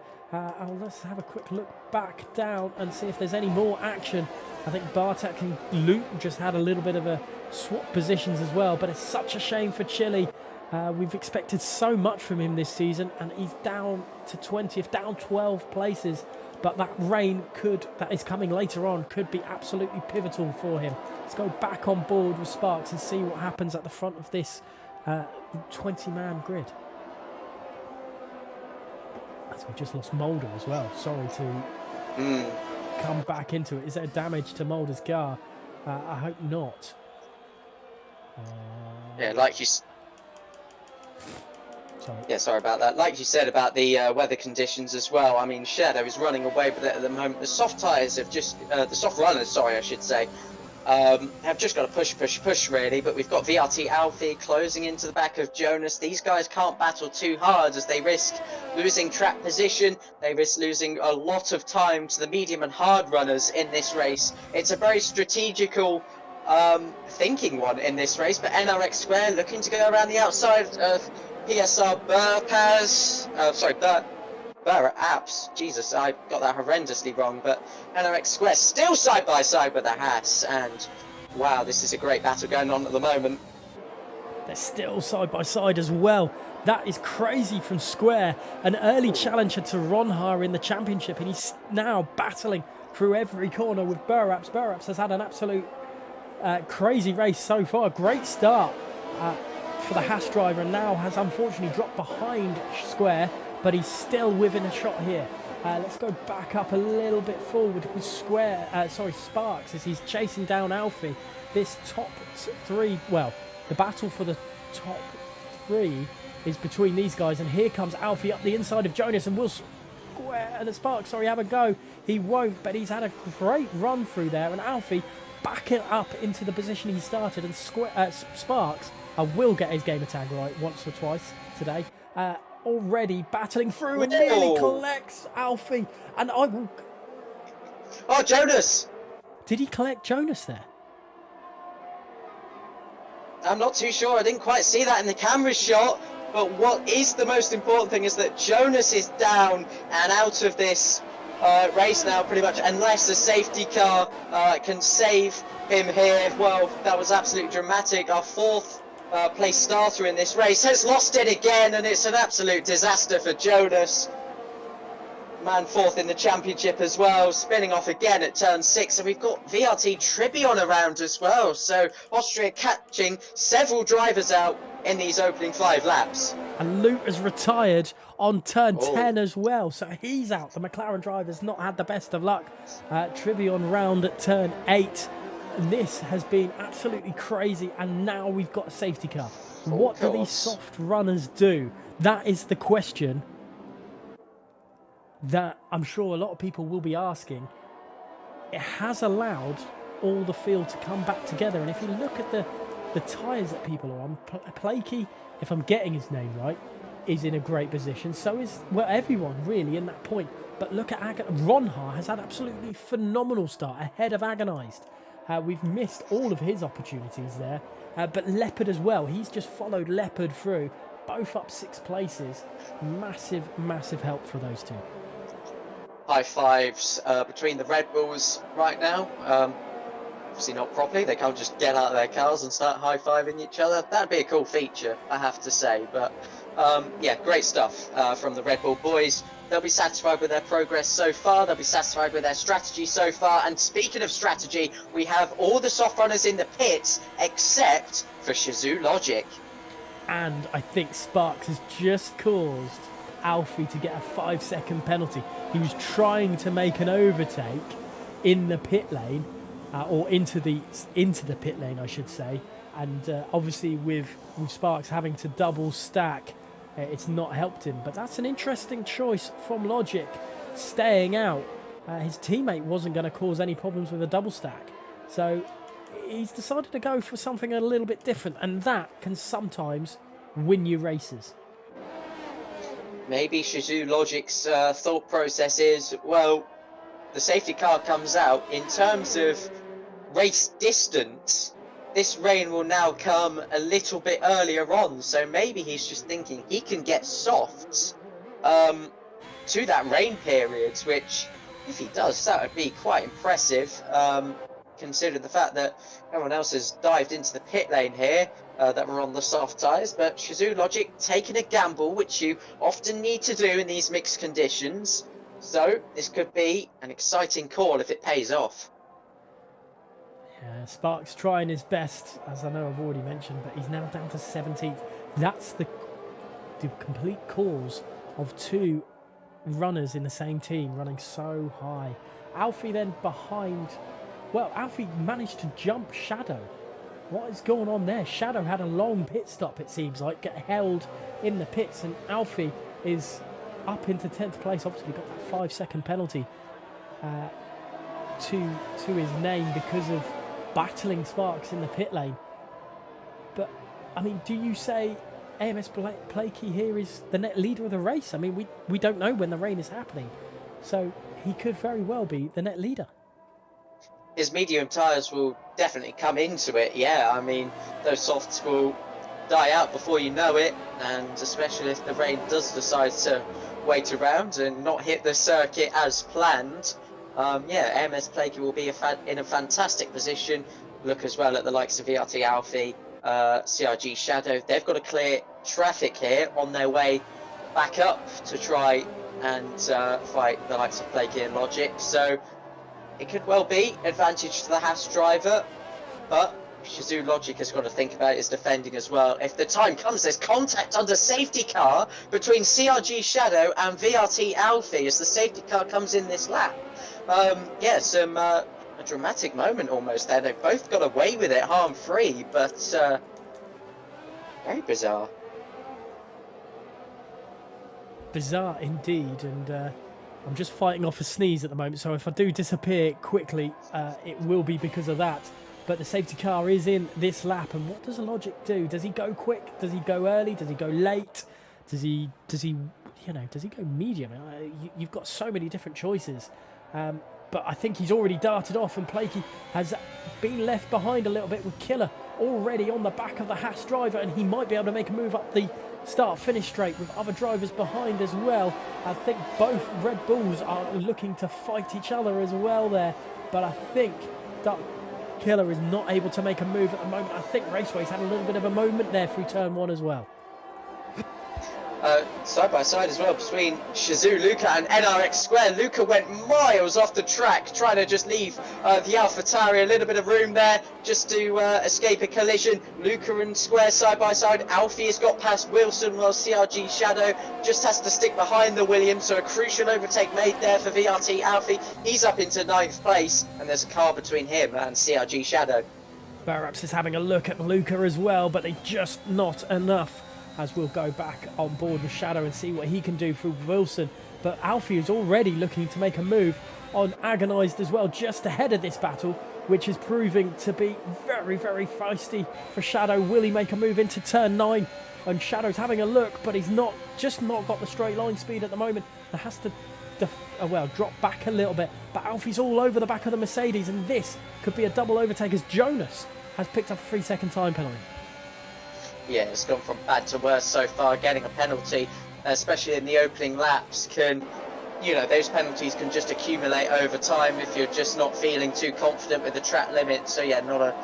Let's have a quick look back down and see if there's any more action. I think Bartek and Luke just had a little bit of a swap positions as well, but it's such a shame for Chile. We've expected so much from him this season, and he's down to 20th, down 12 places. But that rain that is coming later on could be absolutely pivotal for him. Let's go back on board with Sparks and see what happens at the front of this 20-man grid. As we just lost Mulder as well. Sorry to come back into it. Is there damage to Mulder's car? I hope not. Yeah, like you. Sorry. Yeah, sorry about that. Like you said about the weather conditions as well. I mean, Shadow is running away with it at the moment. The soft tyres have just, the soft runners, sorry, I should say, have just got to push really. But we've got VRT Alfie closing into the back of Jonas. These guys can't battle too hard as they risk losing track position. They risk losing a lot of time to the medium and hard runners in this race. It's a very strategical thinking one in this race. But NRX Square looking to go around the outside of PSR Burr Apps. Jesus, I got that horrendously wrong. But NRX Square still side by side with the Haas, and wow, this is a great battle going on at the moment. They're still side by side as well. That is crazy from Square. An early challenger to Ronha in the championship, and he's now battling through every corner with Burraps. Burraps has had an absolute crazy race so far. Great start for the Haas driver, and now has unfortunately dropped behind Square, but he's still within a shot here. Let's go back up a little bit forward with Sparks, as he's chasing down Alfie. This top three, well, the battle for the top three is between these guys, and here comes Alfie up the inside of Jonas, and will Square and Sparks, have a go. He won't, but he's had a great run through there, and Alfie back it up into the position he started, and Sparks will get his gamer tag right once or twice today. Already battling through and nearly collects Alfie. And I will... Oh, Jonas! Did he collect Jonas there? I'm not too sure. I didn't quite see that in the camera shot. But what is the most important thing is that Jonas is down and out of this race now, pretty much, unless a safety car can save him here. Well, that was absolutely dramatic. Our fourth place starter in this race has lost it again, and it's an absolute disaster for Jonas. Man fourth in the championship as well, spinning off again at turn 6, and we've got VRT Tribion around as well, so Austria catching several drivers out in these opening 5 laps. And Luke has retired on turn 10 as well, so he's out. The McLaren driver's not had the best of luck. Tribion round at turn 8. And this has been absolutely crazy, and now we've got a safety car. What do these soft runners do? That is the question that I'm sure a lot of people will be asking. It has allowed all the field to come back together, and if you look at the tyres that people are on, Plakey, if I'm getting his name right, is in a great position. So is, well, everyone really in that point. But look at Ronha has had absolutely phenomenal start, ahead of Agonized. We've missed all of his opportunities there, but Leopard as well. He's just followed Leopard through, both up 6 places. Massive, massive help for those two. High fives between the Red Bulls right now. Obviously not properly. They can't just get out of their cars and start high-fiving each other. That'd be a cool feature, I have to say. But yeah, great stuff from the Red Bull boys. They'll be satisfied with their progress so far. They'll be satisfied with their strategy so far. And speaking of strategy, we have all the soft runners in the pits except for Shizou Logic. And I think Sparks has just caused Alfie to get a 5-second penalty. He was trying to make an overtake in the pit lane, or into the pit lane, I should say. And obviously with Sparks having to double stack, it's not helped him. But that's an interesting choice from Logic, staying out. His teammate wasn't going to cause any problems with a double stack. So he's decided to go for something a little bit different, and that can sometimes win you races. Maybe Shizou Logic's thought process is, well, the safety car comes out. In terms of race distance, this rain will now come a little bit earlier on, so maybe he's just thinking he can get softs to that rain period, which, if he does, that would be quite impressive, considering the fact that everyone else has dived into the pit lane here, that were on the soft tyres. But Shizou Logic taking a gamble, which you often need to do in these mixed conditions, so this could be an exciting call if it pays off. Yeah, Sparks trying his best, as I know I've already mentioned, but he's now down to 17th. That's the complete cause of 2 runners in the same team running so high. Alfie then behind. Well, Alfie managed to jump Shadow. What is going on there? Shadow had a long pit stop, it seems like, get held in the pits, and Alfie is up into 10th place. Obviously got that 5-second penalty to his name because of battling Sparks in the pit lane. But, I mean, do you say AMS Blakey here is the net leader of the race? I mean, we don't know when the rain is happening, so he could very well be the net leader. His medium tyres will definitely come into it, yeah. I mean, those softs will die out before you know it, and especially if the rain does decide to wait around and not hit the circuit as planned, yeah, AMS Blakey will be in a fantastic position. Look as well at the likes of VRT Alfie, CRG Shadow. They've got to clear traffic here on their way back up to try and fight the likes of Blakey and Logic. So it could well be advantage to the Haas driver, but Shazoo Logic has got to think about his defending as well. If the time comes, there's contact under safety car between CRG Shadow and VRT Alfie as the safety car comes in this lap. Yeah, a dramatic moment almost there. They've both got away with it harm-free, but very bizarre. Bizarre indeed, and I'm just fighting off a sneeze at the moment, so if I do disappear quickly, it will be because of that. But the safety car is in this lap, and what does Logic do? Does he go quick? Does he go early? Does he go late? Does he go medium? You've got so many different choices. But I think he's already darted off, and Blakey has been left behind a little bit with Killer already on the back of the Haas driver, and he might be able to make a move up the start-finish straight with other drivers behind as well. I think both Red Bulls are looking to fight each other as well there, but I think that Killer is not able to make a move at the moment. I think Raceway's had a little bit of a moment there through turn 1 as well. Side by side as well between Shazoo Luca and NRX Square. Luca went miles off the track trying to just leave the AlphaTauri a little bit of room there just to escape a collision. Luca and Square side by side. Alfie has got past Wilson while CRG Shadow just has to stick behind the Williams, so a crucial overtake made there for VRT Alfie. He's up into 9th place, and there's a car between him and CRG Shadow. Barraps is having a look at Luca as well, but they just not enough, as we'll go back on board with Shadow and see what he can do through Wilson. But Alfie is already looking to make a move on Agonised as well, just ahead of this battle, which is proving to be very, very feisty for Shadow. Will he make a move into turn 9? And Shadow's having a look, but he's not got the straight line speed at the moment. He has to drop back a little bit. But Alfie's all over the back of the Mercedes, and this could be a double overtake as Jonas has picked up a 3-second time penalty. Yeah, it's gone from bad to worse so far. Getting a penalty, especially in the opening laps, those penalties can just accumulate over time if you're just not feeling too confident with the track limit. So yeah, not a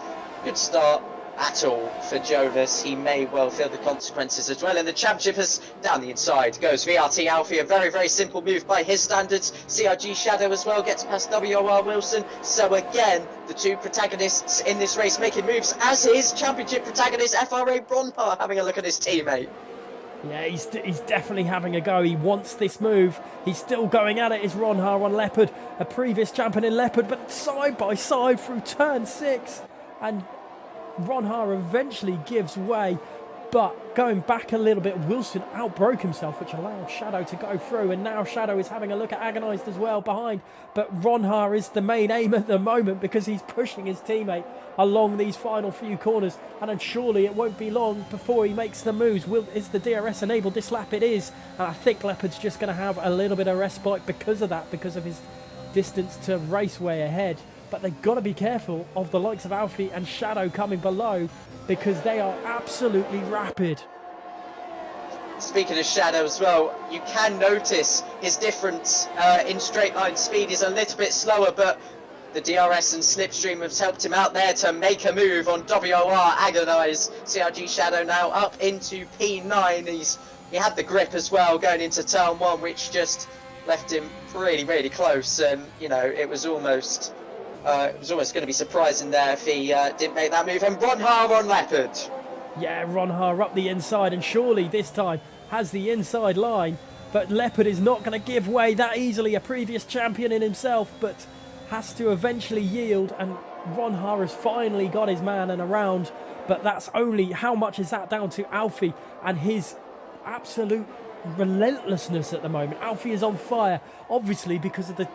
good start at all for Jonas. He may well feel the consequences as well. And the championship is down the inside goes VRT Alfie. A very, very simple move by his standards. CRG Shadow as well gets past WOR Wilson. So again, the two protagonists in this race making moves, as is championship protagonist FRA Bronhar having a look at his teammate. Yeah, he's definitely having a go. He wants this move. He's still going at it, is Ronhar on Leopard, a previous champion in Leopard, but side by side through turn 6. And Ronhar eventually gives way, but going back a little bit, Wilson outbroke himself, which allowed Shadow to go through, and now Shadow is having a look at Agonised as well behind, but Ronhar is the main aim at the moment because he's pushing his teammate along these final few corners, and then surely it won't be long before he makes the moves. Is the DRS enabled this lap? It is, and I think Leopard's just going to have a little bit of respite because of that, because of his distance to Raceway ahead. But they've got to be careful of the likes of Alfie and Shadow coming below, because they are absolutely rapid. Speaking of Shadow as well, you can notice his difference in straight line speed is a little bit slower, but the DRS and slipstream has helped him out there to make a move on WOR Agonize. CRG Shadow now up into P9. He had the grip as well going into turn 1, which just left him really, really close, and it was almost going to be surprising there if he didn't make that move. And Ronhar on Leopard. Yeah, Ronhar up the inside, and surely this time has the inside line, but Leopard is not going to give way that easily. A previous champion in himself, but has to eventually yield, and Ronha has finally got his man and around, but that's only, how much is that down to Alfie and his absolute relentlessness at the moment. Alfie is on fire, obviously because of the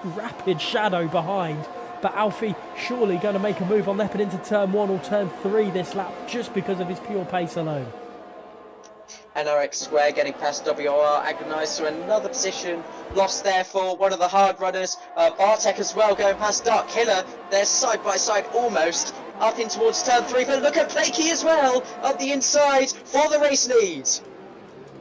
rapid shadow behind, but Alfie surely going to make a move on Leopard into turn 1 or turn 3 this lap just because of his pure pace alone. NRX Square getting past WOR, agonised to another position, lost there for one of the hard runners. Bartek as well going past Dark Killer. They're side by side almost, up in towards turn 3, but look at Blakey as well, up the inside for the race lead.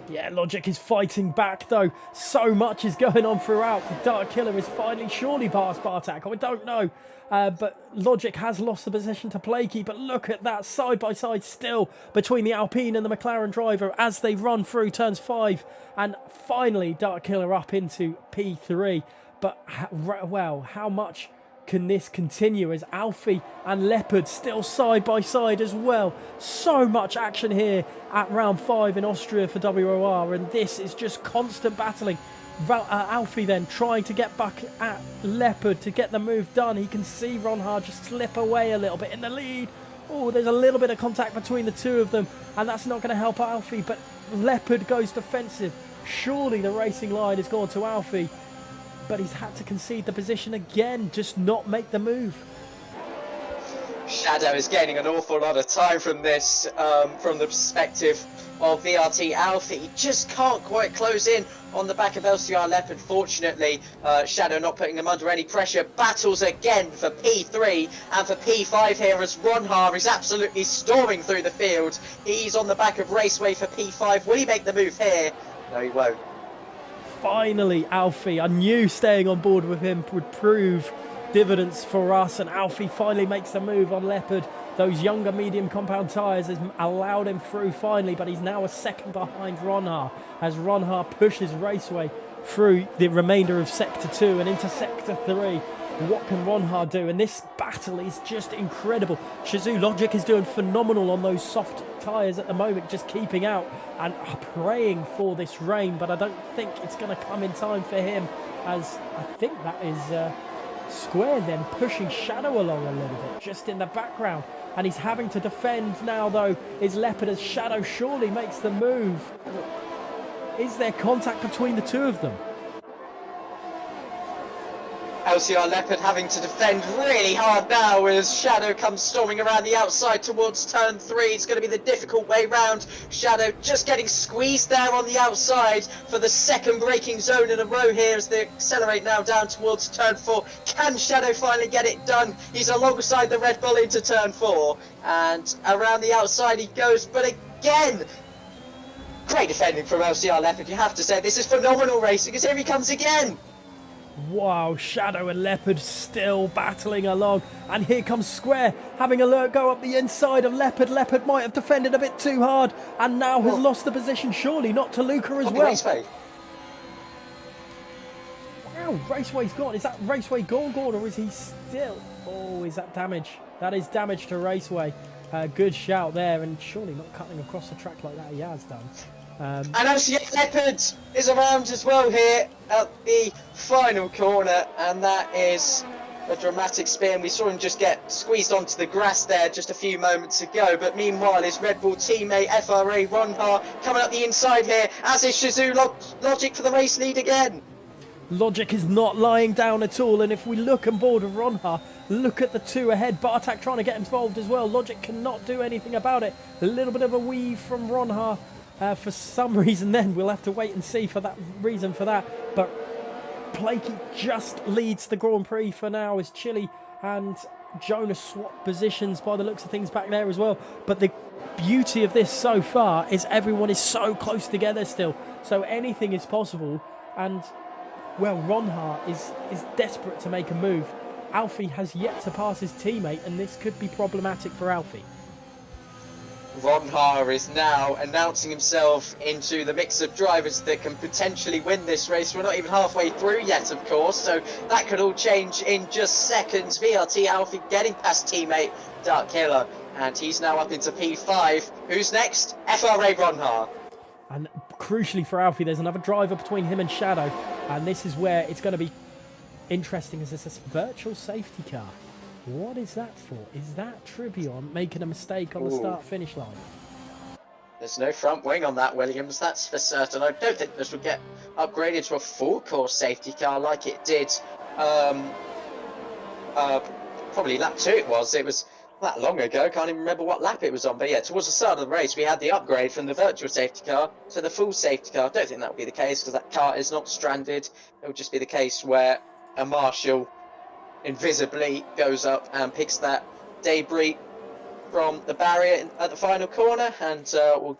Yeah, Logic is fighting back though. So much is going on throughout. The Dark Killer is finally surely past Bartek. I don't know. But Logic has lost the position to Blakey. But look at that side by side still between the Alpine and the McLaren driver as they run through turns 5. And finally, Dark Killer up into P3. But, well, how much can this continue as Alfie and Leopard still side by side as well? So much action here at round 5 in Austria for WOR, and this is just constant battling. Alfie then trying to get back at Leopard to get the move done. He can see Ronha just slip away a little bit in the lead. Oh, there's a little bit of contact between the two of them, and that's not going to help Alfie, but Leopard goes defensive. Surely the racing line has gone to Alfie, but he's had to concede the position again, just not make the move. Shadow is gaining an awful lot of time from this, from the perspective of VRT Alfie. He just can't quite close in on the back of LCR Leopard. Fortunately, Shadow not putting him under any pressure. Battles again for P3 and for P5 here as Ronha is absolutely storming through the field. He's on the back of Raceway for P5. Will he make the move here? No, he won't. Finally, Alfie. I knew staying on board with him would prove dividends for us, and Alfie finally makes the move on Leopard. Those younger medium compound tyres has allowed him through finally, but he's now a second behind Ronha as Ronha pushes Raceway through the remainder of Sector 2 and into Sector 3. What can Ronha do? And this battle is just incredible. Shazoo Logic is doing phenomenal on those soft tyres at the moment, just keeping out and praying for this rain, but I don't think it's going to come in time for him, as I think that is Square then pushing Shadow along a little bit just in the background, and he's having to defend now though is Leopard as Shadow surely makes the move. Is there contact between the two of them? LCR Leopard having to defend really hard now as Shadow comes storming around the outside towards turn 3. It's going to be the difficult way round. Shadow just getting squeezed there on the outside for the second braking zone in a row here as they accelerate now down towards turn 4. Can Shadow finally get it done? He's alongside the Red Bull into turn 4 and around the outside he goes, but again, great defending from LCR Leopard, you have to say. This is phenomenal racing because here he comes again. Wow, Shadow and Leopard still battling along, and here comes Square having a go up the inside of Leopard. Leopard might have defended a bit too hard and now has lost the position, surely not to Luca as well. Raceway. Wow, Raceway's gone. Is that Raceway gone, or is he still? Oh, is that damage? That is damage to Raceway. Good shout there, and surely not cutting across the track like that he has done. And LCR Leopard is around as well here at the final corner, and that is a dramatic spin. We saw him just get squeezed onto the grass there just a few moments ago, but meanwhile his Red Bull teammate FRA Ronha coming up the inside here, as is Shazoo Logic for the race lead again. Logic is not lying down at all, and if we look on board with Ronha, look at the two ahead. Bartak trying to get involved as well. Logic cannot do anything about it. A little bit of a weave from Ronha. For some reason then, we'll have to wait and see for that reason for that. But Blakey just leads the Grand Prix for now as Chile and Jonas swap positions by the looks of things back there as well. But the beauty of this so far is everyone is so close together still. So anything is possible. And, well, Ronha is desperate to make a move. Alfie has yet to pass his teammate, and this could be problematic for Alfie. Ronha is now announcing himself into the mix of drivers that can potentially win this race. We're not even halfway through yet, of course, so that could all change in just seconds. VRT Alfie getting past teammate Dark Killer, and he's now up into P5. Who's next? FRA Ronha. And crucially for Alfie, there's another driver between him and Shadow, and this is where it's going to be interesting is this virtual safety car. What is that for? Is that Trivion making a mistake on the start-finish line? There's no front wing on that, Williams, that's for certain. I don't think this will get upgraded to a full-course safety car like it did. Probably lap 2 it was. It was that long ago, can't even remember what lap it was on. But yeah, towards the start of the race, we had the upgrade from the virtual safety car to the full safety car. I don't think that will be the case because that car is not stranded. It will just be the case where a marshal invisibly goes up and picks that debris from the barrier at the final corner, and we'll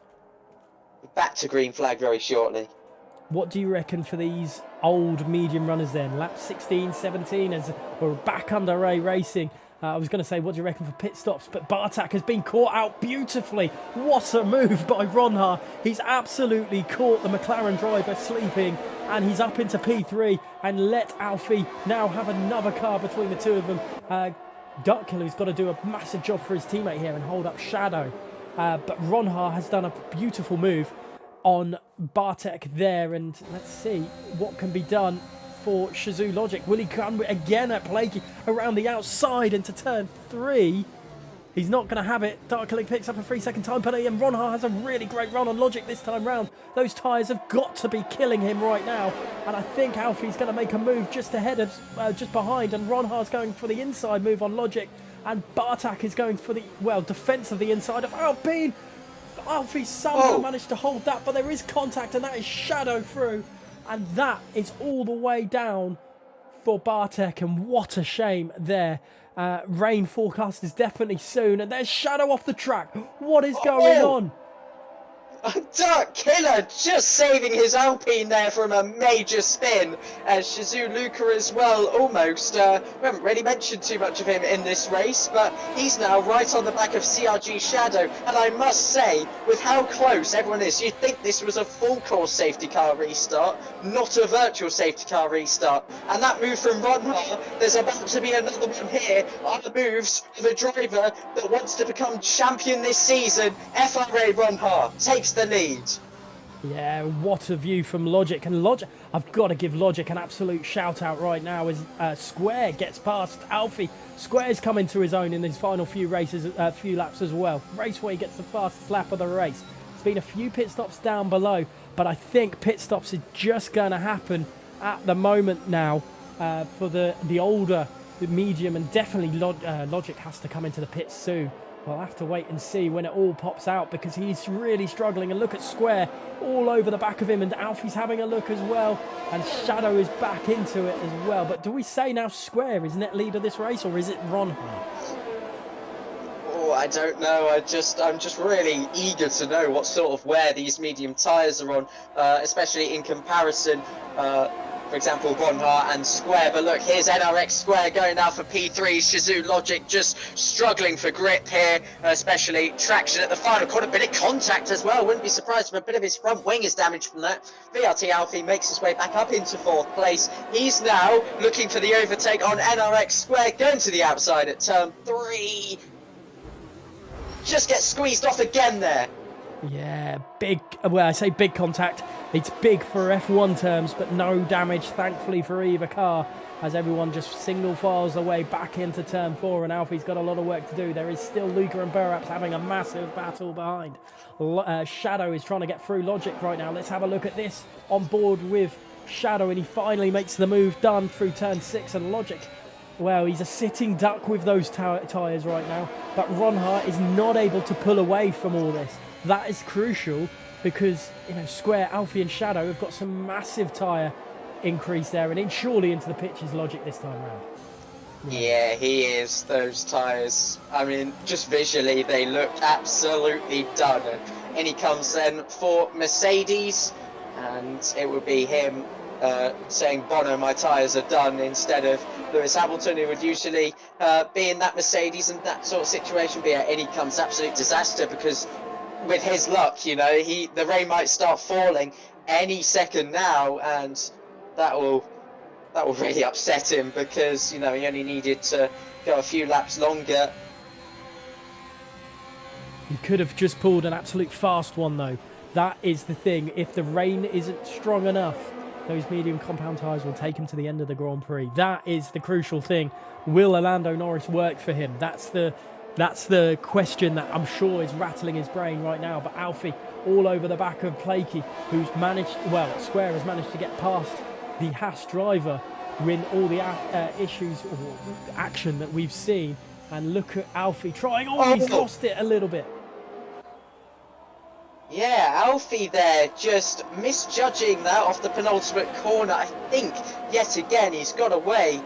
be back to green flag very shortly. What do you reckon for these old medium runners then? Lap 16, 17, as we're back under Ray Racing. I was going to say, what do you reckon for pit stops? But Bartak has been caught out beautifully. What a move by Ronha. He's absolutely caught the McLaren driver sleeping, and he's up into P3 and let Alfie now have another car between the two of them. Duckkiller's got to do a massive job for his teammate here and hold up Shadow. But Ronha has done a beautiful move on Bartek there, and let's see what can be done for Shazoo Logic. Will he come again at Blakey around the outside into turn 3? He's not going to have it. Darkling picks up a 3-second time penalty, and Ronha has a really great run on Logic this time round. Those tyres have got to be killing him right now, and I think Alfie's going to make a move just ahead of, just behind, and Ronha's going for the inside move on Logic, and Bartak is going for the, well, defence of the inside of Alpine. Alfie somehow managed to hold that, but there is contact, and that is Shadow through. And that is all the way down for Bartek, and what a shame there. Rain forecast is definitely soon, and there's Shadow off the track. What is going on? Dark Killer just saving his Alpine there from a major spin, as Shazoo Luca as well almost. We haven't really mentioned too much of him in this race, but he's now right on the back of CRG Shadow, and I must say, with how close everyone is, you'd think this was a full course safety car restart, not a virtual safety car restart. And that move from Ronha, there's about to be another one here, other moves of a driver that wants to become champion this season. FRA Ronha takes the lead. Yeah, what a view from Logic. And Logic, I've got to give Logic an absolute shout out right now as Square gets past Alfie. Square's coming to his own in his final few races, few laps as well. Raceway gets the fastest lap of the race. There's been a few pit stops down below, but I think pit stops are just going to happen at the moment now for the older, the medium, and definitely Logic has to come into the pits soon. We'll have to wait and see when it all pops out, because he's really struggling. And look at Square all over the back of him, and Alfie's having a look as well. And Shadow is back into it as well. But do we say now Square is net leader this race, or is it Ronha? Oh, I don't know. I'm just really eager to know what sort of wear these medium tyres are on, especially in comparison. For example, Ronha and Square. But look, here's NRX Square going now for P3. Shazoo Logic just struggling for grip here, especially traction at the final corner. Bit of contact as well. Wouldn't be surprised if a bit of his front wing is damaged from that. VRT Alfie makes his way back up into 4th place. He's now looking for the overtake on NRX Square, going to the outside at turn 3. Just gets squeezed off again there. Yeah, big, well, I say big contact. It's big for F1 terms, but no damage, thankfully, for either car, as everyone just single files their way back into turn 4, and Alfie's got a lot of work to do. There is still Luca and Burraps having a massive battle behind. Shadow is trying to get through Logic right now. Let's have a look at this on board with Shadow, and he finally makes the move done through turn 6, and Logic, well, he's a sitting duck with those tyres right now, but Ronha is not able to pull away from all this. That is crucial, because, you know, Square, Alfie and Shadow have got some massive tyre increase there, and surely into the pitches Logic this time round. Yeah, he is. Those tyres, I mean, just visually they look absolutely done. And he comes then for Mercedes, and it would be him saying, Bono, my tyres are done, instead of Lewis Hamilton, who would usually be in that Mercedes and that sort of situation. But yeah, in he comes, absolute disaster, because with his luck, you know, the rain might start falling any second now, and that will really upset him, because, you know, he only needed to go a few laps longer. He could have just pulled an absolute fast one, though. That is the thing. If the rain isn't strong enough, those medium compound tyres will take him to the end of the Grand Prix. That is the crucial thing. Will Lando Norris work for him? That's the question that I'm sure is rattling his brain right now. But Alfie all over the back of Blakey, who's managed, well, Square has managed to get past the Haas driver with all the issues or action that we've seen. And look at Alfie trying, he's lost it a little bit. Yeah, Alfie there just misjudging that off the penultimate corner. I think, yet again, he's got away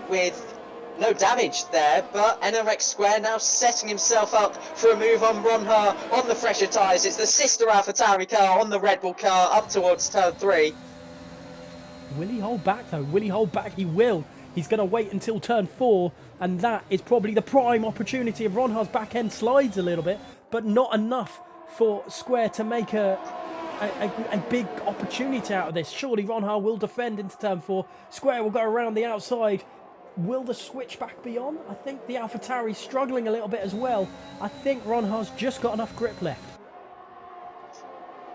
with no damage there, but NRX Square now setting himself up for a move on Ronha on the fresher tyres. It's the sister AlphaTauri car on the Red Bull car up towards turn 3. Will he hold back though? Will he hold back? He will. He's going to wait until turn 4, and that is probably the prime opportunity. If Ronha's back end slides a little bit, but not enough for Square to make a big opportunity out of this. Surely Ronha will defend into turn 4. Square will go around the outside. Will the switchback be on? I think the AlphaTauri's struggling a little bit as well. I think Ronha's just got enough grip left.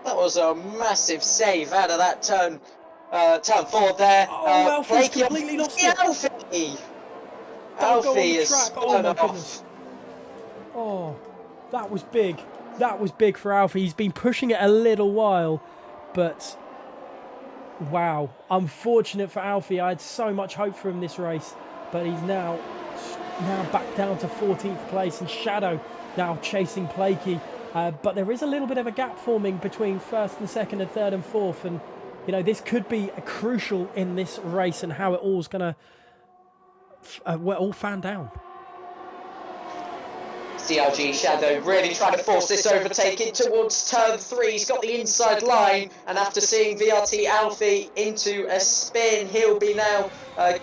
That was a massive save out of that turn 4 there. Alfie's completely lost it. Alfie is oh my goodness. Oh, that was big. That was big for Alfie. He's been pushing it a little while, but wow. Unfortunate for Alfie. I had so much hope for him this race, but he's now back down to 14th place, and Shadow now chasing Blakey. But there is a little bit of a gap forming between first and second and third and fourth, and you know, this could be crucial in this race and how it all's going to all fan down. CRG Shadow really trying to force this overtaking towards turn 3. He's got the inside line, and after seeing VRT Alfie into a spin, he'll be now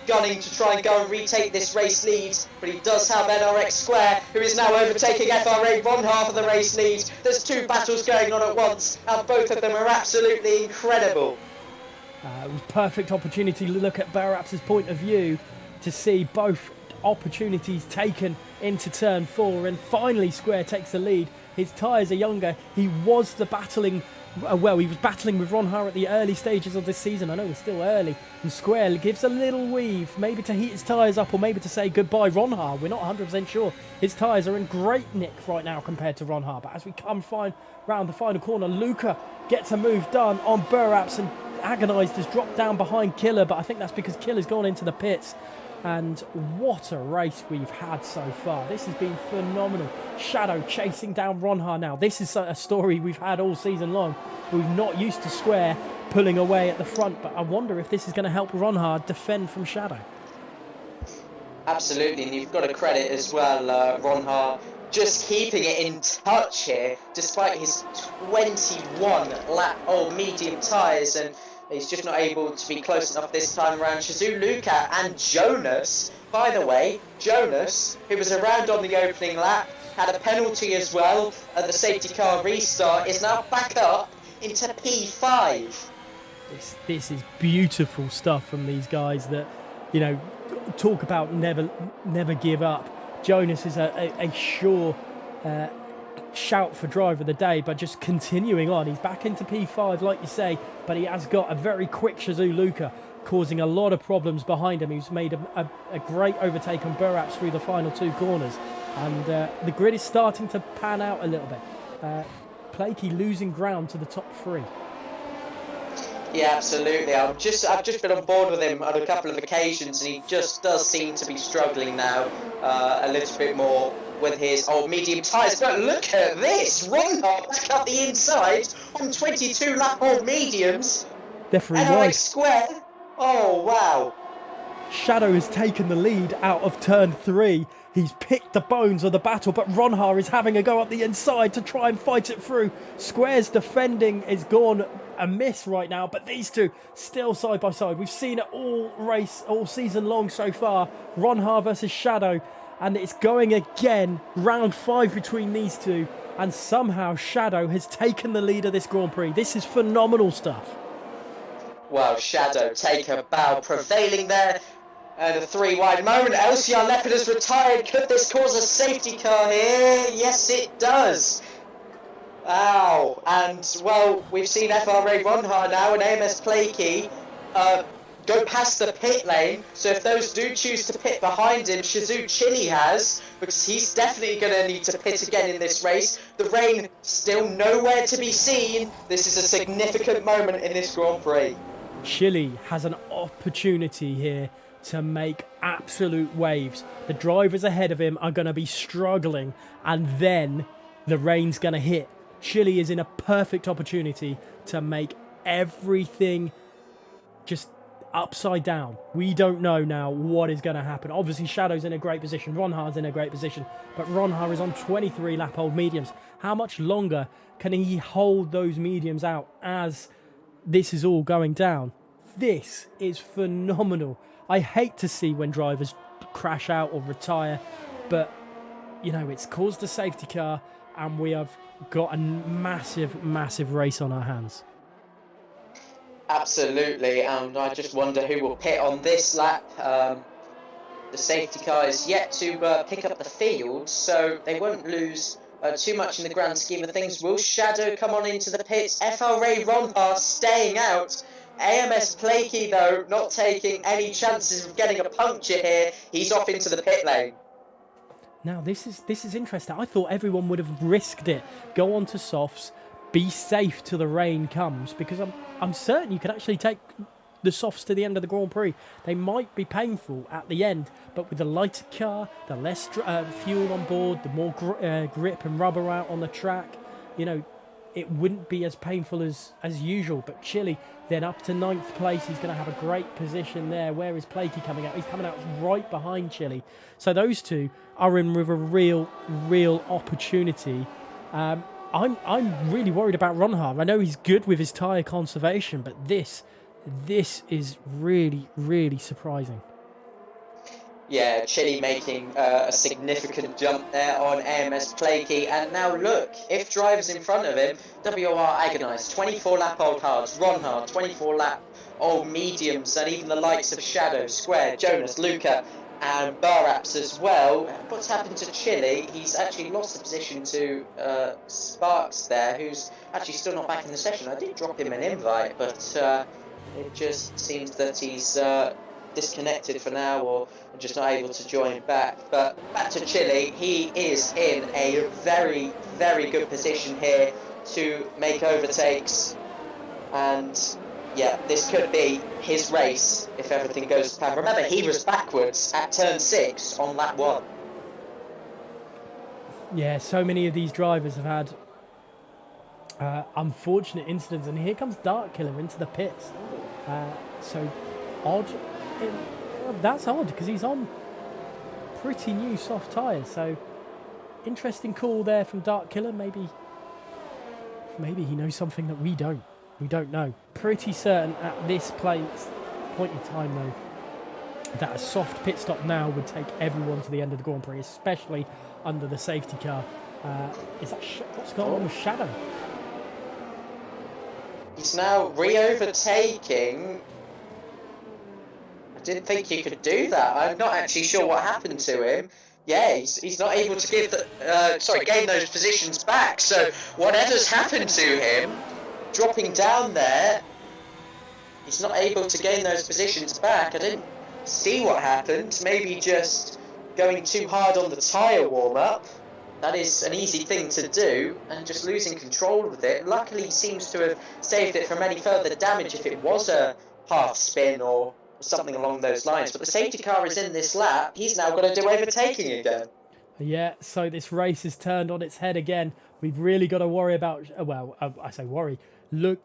gunning to try and go and retake this race lead. But he does have NRX Square, who is now overtaking FRA 1/2 of the race lead. There's 2 battles going on at once, and both of them are absolutely incredible. It was a perfect opportunity to look at Barap's point of view to see both opportunities taken into turn 4, and finally Square takes the lead. His tyres are younger. He was battling with Ronha at the early stages of this season. I know it's still early, and Square gives a little weave, maybe to heat his tyres up or maybe to say goodbye Ronha. We're not 100% sure. His tyres are in great nick right now compared to Ronha, but as we come round the final corner, Luca gets a move done on Baraps, and Agonised has dropped down behind Killer, but I think that's because Killer's gone into the pits. And what a race we've had so far. This has been phenomenal. Shadow chasing down Ronha now. This is a story we've had all season long. We're not used to Square pulling away at the front, but I wonder if this is going to help Ronha defend from Shadow. Absolutely, and you've got to credit as well Ronha just keeping it in touch here, despite his 21 lap old medium tyres, and he's just not able to be close enough this time around. Shizu Luca and Jonas, by the way, Jonas, who was around on the opening lap, had a penalty as well at the safety car restart, is now back up into P5. This is beautiful stuff from these guys that, you know, talk about never give up. Jonas is a sure shout for driver of the day, but just continuing on. He's back into P5, like you say, but he has got a very quick Shizu Luca, causing a lot of problems behind him. He's made a great overtake on Baraps through the final 2 corners, and the grid is starting to pan out a little bit. Blakey losing ground to the top 3. Yeah, absolutely. I've just been on board with him on a couple of occasions, and he just does seem to be struggling now a little bit more with his old medium tyres. But look at this! Ronha back up the inside on 22 lap old mediums. Definitely NRX wide. Square. Oh, wow. Shadow has taken the lead out of turn 3. He's picked the bones of the battle, but Ronha is having a go up the inside to try and fight it through. Square's defending is gone amiss right now, but these two still side by side. We've seen it all season long so far. Ronha versus Shadow, and it's going again. Round 5 between these two, and somehow Shadow has taken the lead of this Grand Prix. This is phenomenal stuff. Well, Shadow take a bow, prevailing there. And a 3-wide moment. LCR Leopard has retired. Could this cause a safety car here? Yes, it does. Ow. And, well, we've seen FRA Ronha now and AMS Blakey go past the pit lane. So if those do choose to pit behind him, Shizu Chili has, because he's definitely going to need to pit again in this race. The rain still nowhere to be seen. This is a significant moment in this Grand Prix. Chile has an opportunity here to make absolute waves. The drivers ahead of him are going to be struggling, and then the rain's going to hit. Chile is in a perfect opportunity to make everything just upside down. We don't know now what is going to happen. Obviously, Shadow's in a great position. Ronhar's in a great position. But Ronhar is on 23 lap-old mediums. How much longer can he hold those mediums out as this is all going down? This is phenomenal. I hate to see when drivers crash out or retire, but, you know, it's caused a safety car, and we have got a massive, massive race on our hands. Absolutely, and I just wonder who will pit on this lap. The safety car is yet to pick up the field, so they won't lose too much in the grand scheme of things. Will Shadow come on into the pits? FRA Ronhar staying out. AMS Plakey, though, not taking any chances of getting a puncture here. He's off into the pit lane. Now, this is interesting. I thought everyone would have risked it. Go on to softs, be safe till the rain comes, because I'm certain you could actually take the softs to the end of the Grand Prix. They might be painful at the end, but with the lighter car, the less fuel on board, the more grip and rubber out on the track, you know, it wouldn't be as painful as usual. But Chile then up to 9th place. He's going to have a great position there. Where is Plakey coming out? He's coming out right behind Chile. So those two are in with a real opportunity. I'm really worried about Ronhar. I know he's good with his tyre conservation, but this is really surprising. Yeah, Chile making a significant jump there on AMS Plakey, and now look, if drivers in front of him, WOR agonised, 24 lap old hards, Ronhar, 24 lap old mediums, and even the likes of Shadow, Square, Jonas, Luca, and Baraps as well. What's happened to Chile? He's actually lost the position to Sparks there, who's actually still not back in the session. I did drop him an invite, but it just seems that he's disconnected for now, or just not able to join back. But back to Chile, he is in a very good position here to make overtakes, and yeah, this could be his race if everything goes to plan. Remember, he was backwards at turn 6 on lap 1. Yeah, so many of these drivers have had unfortunate incidents, and here comes Dark Killer into the pits. So odd. That's odd because he's on pretty new soft tyres. So interesting call there from Dark Killer. Maybe he knows something that we don't. We don't know. Pretty certain at this point in time, though, that a soft pit stop now would take everyone to the end of the Grand Prix, especially under the safety car. Is that what's going on with Shadow? He's now re-overtaking. I didn't think he could do that. I'm not actually sure what happened to him. Yeah, he's not able to gain those positions back. So whatever's happened to him, dropping down there, he's not able to gain those positions back. I didn't see what happened. Maybe just going too hard on the tyre warm-up. That is an easy thing to do, and just losing control with it. Luckily, he seems to have saved it from any further damage if it was a half spin or something along those lines. But the safety car is in this lap. He's now got to do overtaking again. Yeah, so this race is turned on its head again. We've really got to worry about, I say worry,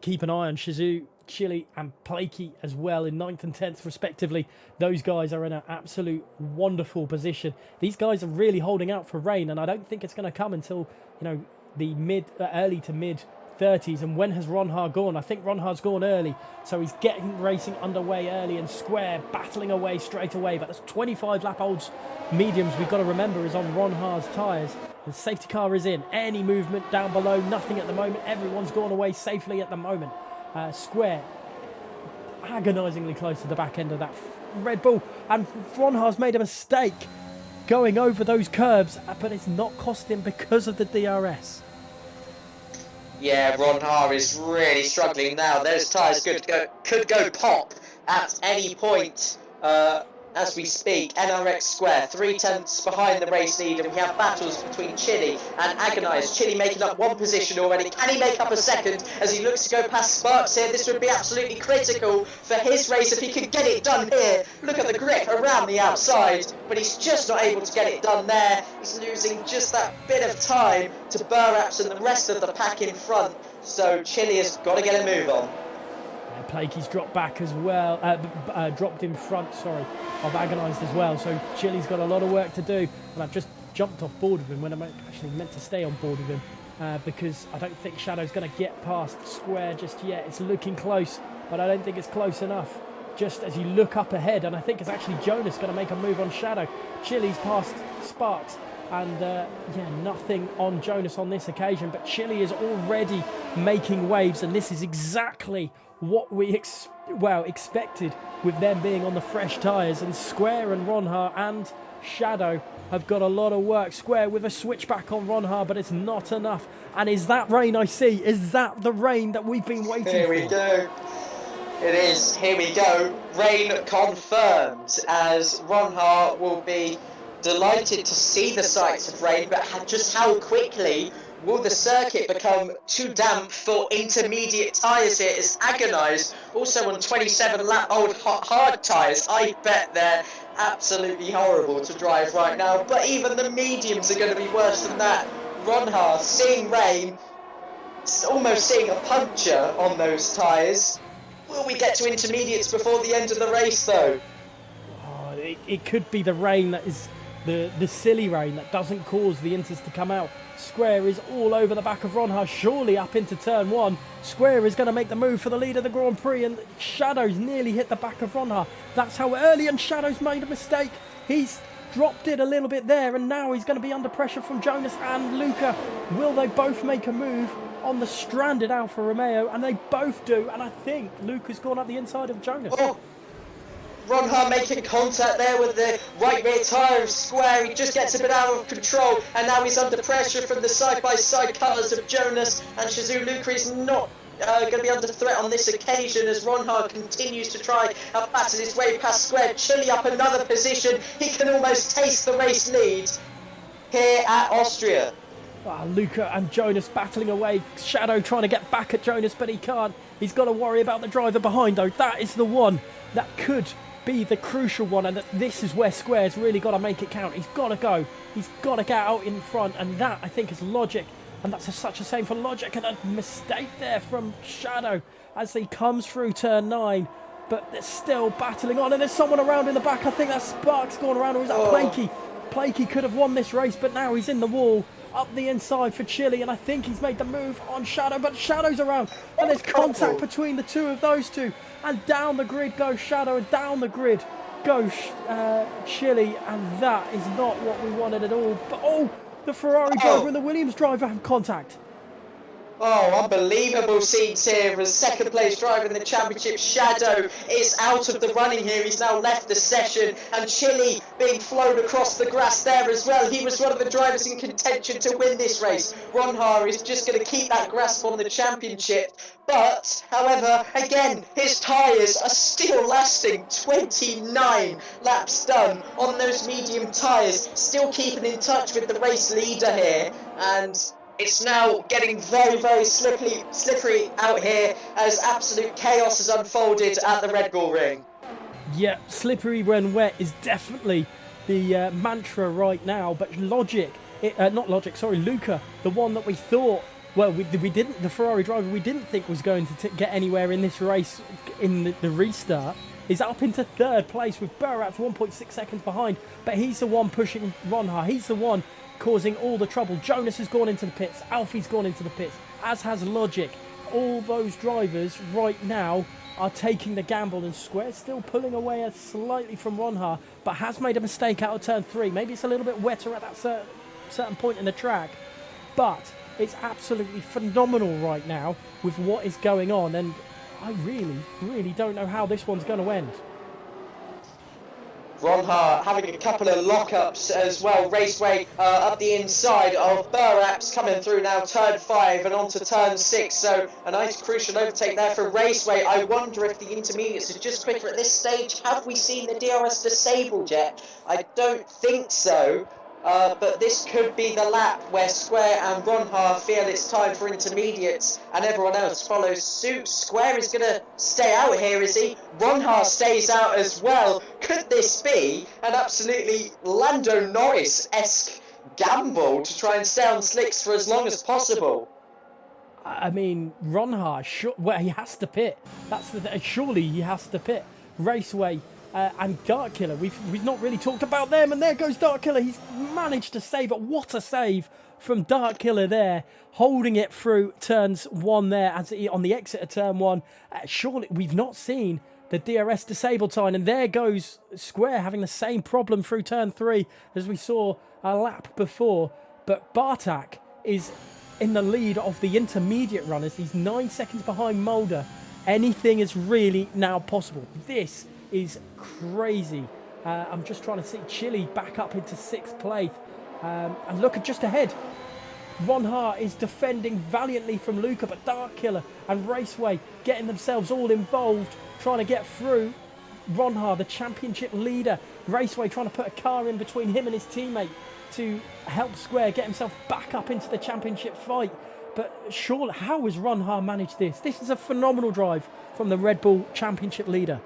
keep an eye on Shizu, Chile and Plakey as well in 9th and 10th respectively. Those guys are in an absolute wonderful position. These guys are really holding out for rain, and I don't think it's going to come until, you know, the early to mid 30s. And when has Ronhar gone? I think Ronhar's gone early, so he's getting racing underway early, and Square battling away straight away. But that's 25 lap olds mediums we've got to remember is on Ronhar's tyres. The safety car is in. Any movement down below? Nothing at the moment. Everyone's gone away safely at the moment. Square agonisingly close to the back end of that Red Bull, and Ronhar's made a mistake going over those curbs, but it's not cost him because of the DRS. Yeah, Ronhar is really struggling now. Those tyres could go pop at any point as we speak. NRX Square, 3/10 behind the race leader. We have battles between Chili and Agonize. Chili making up one position already. Can he make up a second as he looks to go past Sparks here? This would be absolutely critical for his race if he could get it done here. Look at the grip around the outside, but he's just not able to get it done there. He's losing just that bit of time to Burraps and the rest of the pack in front. So Chili has got to get a move on. Plakey's dropped back as well, dropped in front, sorry, of Agonized as well. So Chili's got a lot of work to do. And I've just jumped off board with him when I'm actually meant to stay on board with him because I don't think Shadow's going to get past Square just yet. It's looking close, but I don't think it's close enough. Just as you look up ahead, and I think it's actually Jonas going to make a move on Shadow. Chili's past Sparks. And yeah, nothing on Jonas on this occasion, but Chili is already making waves, and this is exactly what we expected with them being on the fresh tyres. And Square and Ronha and Shadow have got a lot of work. Square with a switchback on Ronha, but it's not enough. And is that rain I see? Is that the rain that we've been waiting for? Here we go. It is. Here we go. Rain confirmed, as Ronha will be delighted to see the sights of rain, but just how quickly will the circuit become too damp for intermediate tyres here? It's Agonized, also on 27 lap old hard tyres. I bet they're absolutely horrible to drive right now, but even the mediums are going to be worse than that. Ronha seeing rain, almost seeing a puncture on those tyres. Will we get to intermediates before the end of the race though? Oh, it could be the rain that is the silly rain that doesn't cause the inters to come out. Square is all over the back of Ronha, surely up into turn one. Square is going to make the move for the lead of the Grand Prix, and Shadow's nearly hit the back of Ronha. That's how early, and Shadow's made a mistake. He's dropped it a little bit there, and now he's going to be under pressure from Jonas and Luca. Will they both make a move on the stranded Alfa Romeo? And they both do, and I think Luca's gone up the inside of Jonas. Oh. Ronha making contact there with the right rear tyre of Square. He just gets a bit out of control, and now he's under pressure from the side-by-side colours of Jonas, and Shazoo Luca is not going to be under threat on this occasion as Ronha continues to try and battle his way past Square. Chili up another position. He can almost taste the race lead here at Austria. Luca and Jonas battling away. Shadow trying to get back at Jonas, but he can't. He's got to worry about the driver behind, though. That is the one that could be the crucial one, and that this is where Square's really got to make it count. He's got to go. He's got to get out in front, and that, I think, is Logic. And that's such a shame for Logic, and a mistake there from Shadow as he comes through turn 9. But they're still battling on, and there's someone around in the back. I think that's Sparks going around, or is that Plakey? Plakey could have won this race, but now he's in the wall. Up the inside for Chili, and I think he's made the move on Shadow, but Shadow's around, and there's contact between the two of those two, and down the grid goes Shadow, and down the grid goes Chili, and that is not what we wanted at all. But the Ferrari driver and the Williams driver have contact. Oh, unbelievable scenes here as second place driver in the championship. Shadow is out of the running here. He's now left the session, and Chili being flown across the grass there as well. He was one of the drivers in contention to win this race. Ronha is just going to keep that grasp on the championship. But, however, again, his tyres are still lasting 29 laps done on those medium tyres. Still keeping in touch with the race leader here, and it's now getting very, very slippery out here as absolute chaos has unfolded at the Red Bull Ring. Yeah, slippery when wet is definitely the mantra right now. But Luca, the one that we thought, we didn't, the Ferrari driver we didn't think was going to get anywhere in this race in the restart, is up into third place with Burraps 1.6 seconds behind. But he's the one pushing Ronha. He's the one causing all the trouble. Jonas has gone into the pits. Alfie's gone into the pits, as has Logic. All those drivers right now are taking the gamble, and Square's still pulling away slightly from Ronha, but has made a mistake out of turn 3. Maybe it's a little bit wetter at that certain point in the track, but it's absolutely phenomenal right now with what is going on, and I really, really don't know how this one's going to end. Ronhar having a couple of lockups as well. Raceway up the inside of Burraps coming through now, turn 5 and onto turn 6. So a nice crucial overtake there for Raceway. I wonder if the intermediates are just quicker at this stage. Have we seen the DRS disabled yet? I don't think so. But this could be the lap where Square and Ronhar feel it's time for intermediates and everyone else follows suit. Square is going to stay out here, is he? Ronhar stays out as well. Could this be an absolutely Lando Norris-esque gamble to try and stay on slicks for as long as possible? I mean, Ronhar, well, he has to pit. Surely he has to pit. Raceway and Dark Killer, we've not really talked about them, and there goes Dark Killer. He's managed to save it. What a save from Dark Killer there, holding it through turns 1 there on the exit of turn 1. Surely we've not seen the DRS disabled time, and there goes Square having the same problem through turn 3 as we saw a lap before. But Bartak is in the lead of the intermediate runners. He's 9 seconds behind Mulder. Anything is really now possible. This is crazy. I'm just trying to see Chile back up into 6th place. And look at just ahead. Ronhar is defending valiantly from Luca, but Dark Killer and Raceway getting themselves all involved, trying to get through. Ronhar, the championship leader. Raceway trying to put a car in between him and his teammate to help Square get himself back up into the championship fight. But surely, how has Ronhar managed this? This is a phenomenal drive from the Red Bull championship leader.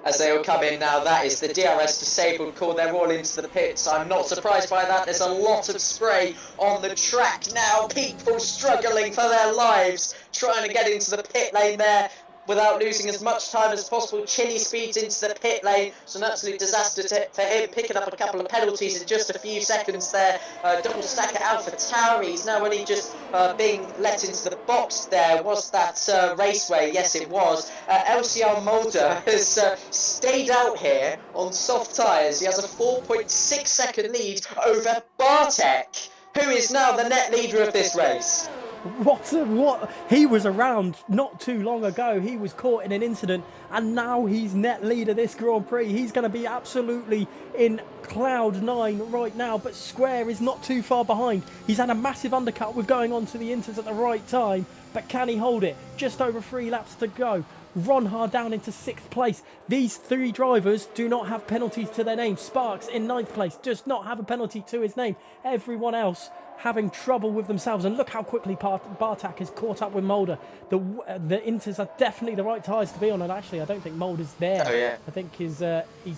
As they all come in now, that is the DRS disabled call. They're all into the pits. I'm not surprised by that. There's a lot of spray on the track now. People struggling for their lives, trying to get into the pit lane there without losing as much time as possible. Chile speeds into the pit lane. It's an absolute disaster for him, picking up a couple of penalties in just a few seconds there. Double stacker out for Tauri. He's now only just being let into the box there. Was that Raceway? Yes, it was. LCR Mulder has stayed out here on soft tyres. He has a 4.6 second lead over Bartek, who is now the net leader of this race. What? He was around not too long ago. He was caught in an incident, and now he's net leader this Grand Prix. He's going to be absolutely in cloud 9 right now, but Square is not too far behind. He's had a massive undercut with going on to the inters at the right time, but can he hold it? Just over 3 laps to go. Ronhar down into 6th place. These 3 drivers do not have penalties to their name. Sparks in 9th place does not have a penalty to his name. Everyone else having trouble with themselves, and look how quickly Bartak has caught up with Mulder. The inters are definitely the right tyres to be on, and actually I don't think Mulder's there. Oh yeah. I think he's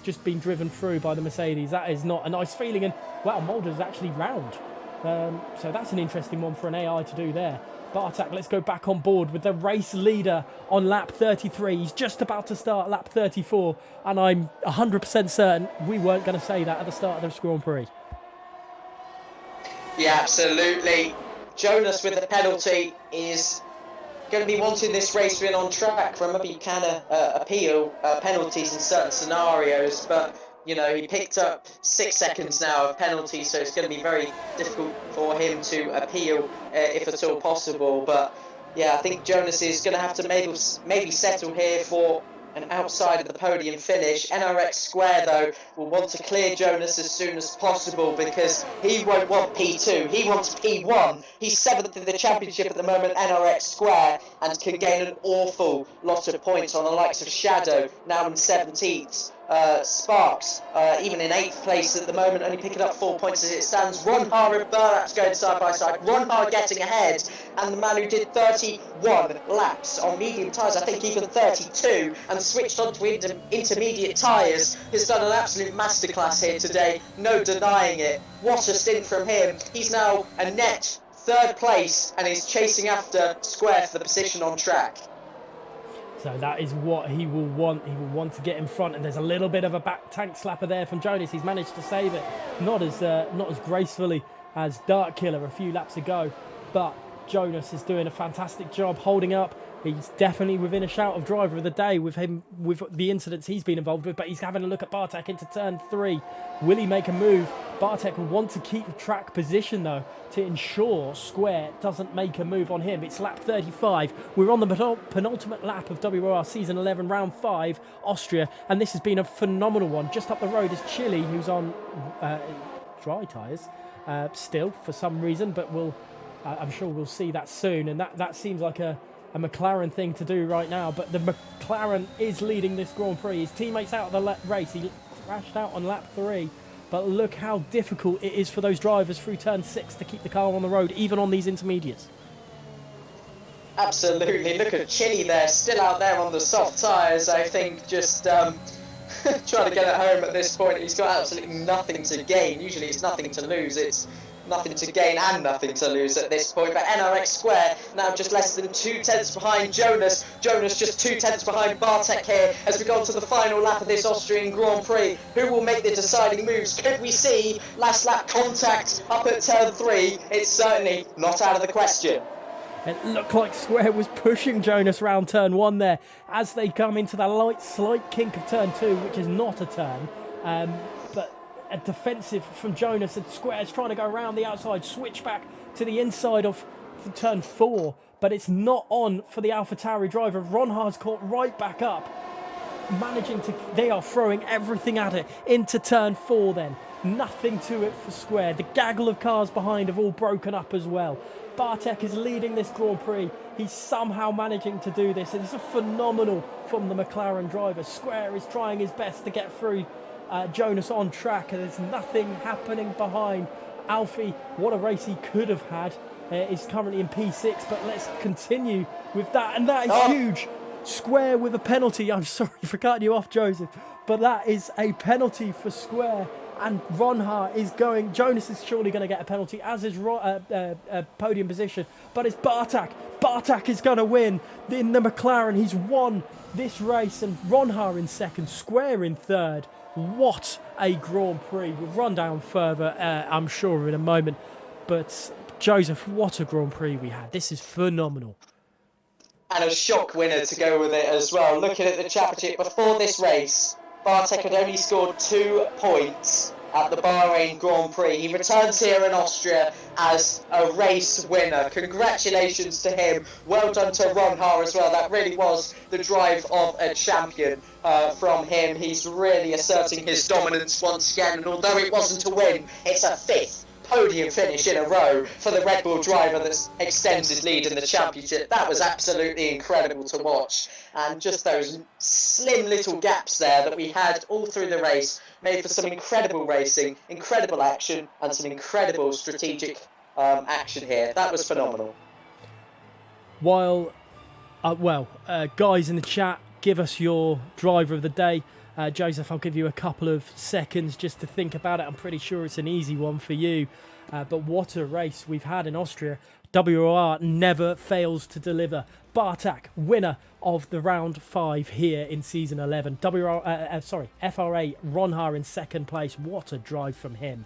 just been driven through by the Mercedes. That is not a nice feeling, and wow, Mulder's actually round. So that's an interesting one for an AI to do there. Bartak, let's go back on board with the race leader on lap 33. He's just about to start lap 34, and I'm 100% certain we weren't going to say that at the start of this Grand Prix. Yeah, absolutely. Jonas with the penalty is going to be wanting this race win on track. Remember, you can appeal penalties in certain scenarios, but you know, he picked up 6 seconds now of penalties, so it's going to be very difficult for him to appeal if at all possible. But yeah, I think Jonas is going to have to maybe settle here for an outside of the podium finish. NRX Square, though, will want to clear Jonas as soon as possible because he won't want P2. He wants P1. He's 7th in the championship at the moment, NRX Square, and can gain an awful lot of points on the likes of Shadow, now in 17th. Sparks, even in 8th place at the moment, only picking up 4 points as it stands. Ronhar and Burraps going side by side. Ronhar getting ahead, and the man who did 31 laps on medium tyres, I think even 32, and switched onto intermediate tyres, has done an absolute masterclass here today. No denying it. What a stint from him. He's now a net 3rd place and is chasing after Square for the position on track. So that is what he will want. He will want to get in front, and there's a little bit of a back tank slapper there from Jonas. He's managed to save it, not as gracefully as Dark Killer a few laps ago, but Jonas is doing a fantastic job holding up. He's definitely within a shout of driver of the day with the incidents he's been involved with, but he's having a look at Bartek into turn 3. Will he make a move? Bartek will want to keep track position though to ensure Square doesn't make a move on him. It's lap 35. We're on the penultimate lap of WOR season 11, round 5, Austria, and this has been a phenomenal one. Just up the road is Chile, who's on dry tyres still for some reason, but I'm sure we'll see that soon, and that seems like a McLaren thing to do right now. But the McLaren is leading this Grand Prix. His teammates out of the race. He crashed out on lap 3. But look how difficult it is for those drivers through turn 6 to keep the car on the road, even on these intermediates. Absolutely. Look at Chile there, still out there on the soft tyres. I think just trying to get it home at this point. He's got absolutely nothing to gain. Usually it's nothing to lose. It's nothing to gain and nothing to lose at this point. But NRX Square now just less than 2 tenths behind Jonas. Jonas just 2 tenths behind Bartek here as we go on to the final lap of this Austrian Grand Prix. Who will make the deciding moves? Could we see last lap contact up at turn 3? It's certainly not out of the question. It looked like Square was pushing Jonas round turn 1 there as they come into that slight kink of turn 2, which is not a turn. But a defensive from Jonas, and Square's trying to go around the outside, switch back to the inside of turn 4, but it's not on for the AlphaTauri driver. Ronhar's caught right back up, they are throwing everything at it into turn 4 then. Nothing to it for Square. The gaggle of cars behind have all broken up as well. Bartek is leading this Grand Prix. He's somehow managing to do this. It's a phenomenal from the McLaren driver. Square is trying his best to get through Jonas on track, and there's nothing happening behind. Alfie, what a race he could have had, is currently in P6, but let's continue with that, and that is huge. Square with a penalty. I'm sorry for cutting you off, Joseph, but that is a penalty for Square, and Ronhar is going. Jonas is surely going to get a penalty, as is podium position, but it's Bartak. Bartak is going to win in the McLaren. He's won this race, and Ronhar in second, Square in third. What a Grand Prix. We'll run down further, I'm sure, in a moment. But, Joseph, what a Grand Prix we had. This is phenomenal. And a shock winner to go with it as well. Looking at the championship, before this race, Bartek had only scored 2 points at the Bahrain Grand Prix. He returns here in Austria as a race winner. Congratulations to him. Well done to Ronhar as well. That really was the drive of a champion from him. He's really asserting his dominance once again. And although it wasn't a win, it's a 5th podium finish in a row for the Red Bull driver that extends his lead in the championship. That was absolutely incredible to watch, and just those slim little gaps there that we had all through the race made for some incredible racing, incredible action, and some incredible strategic action here. That was phenomenal. While guys in the chat, give us your driver of the day. Joseph, I'll give you a couple of seconds just to think about it. I'm pretty sure it's an easy one for you. But what a race we've had in Austria. WOR never fails to deliver. Bartak, winner of the round 5 here in season 11. FRA, Ronhar in second place. What a drive from him.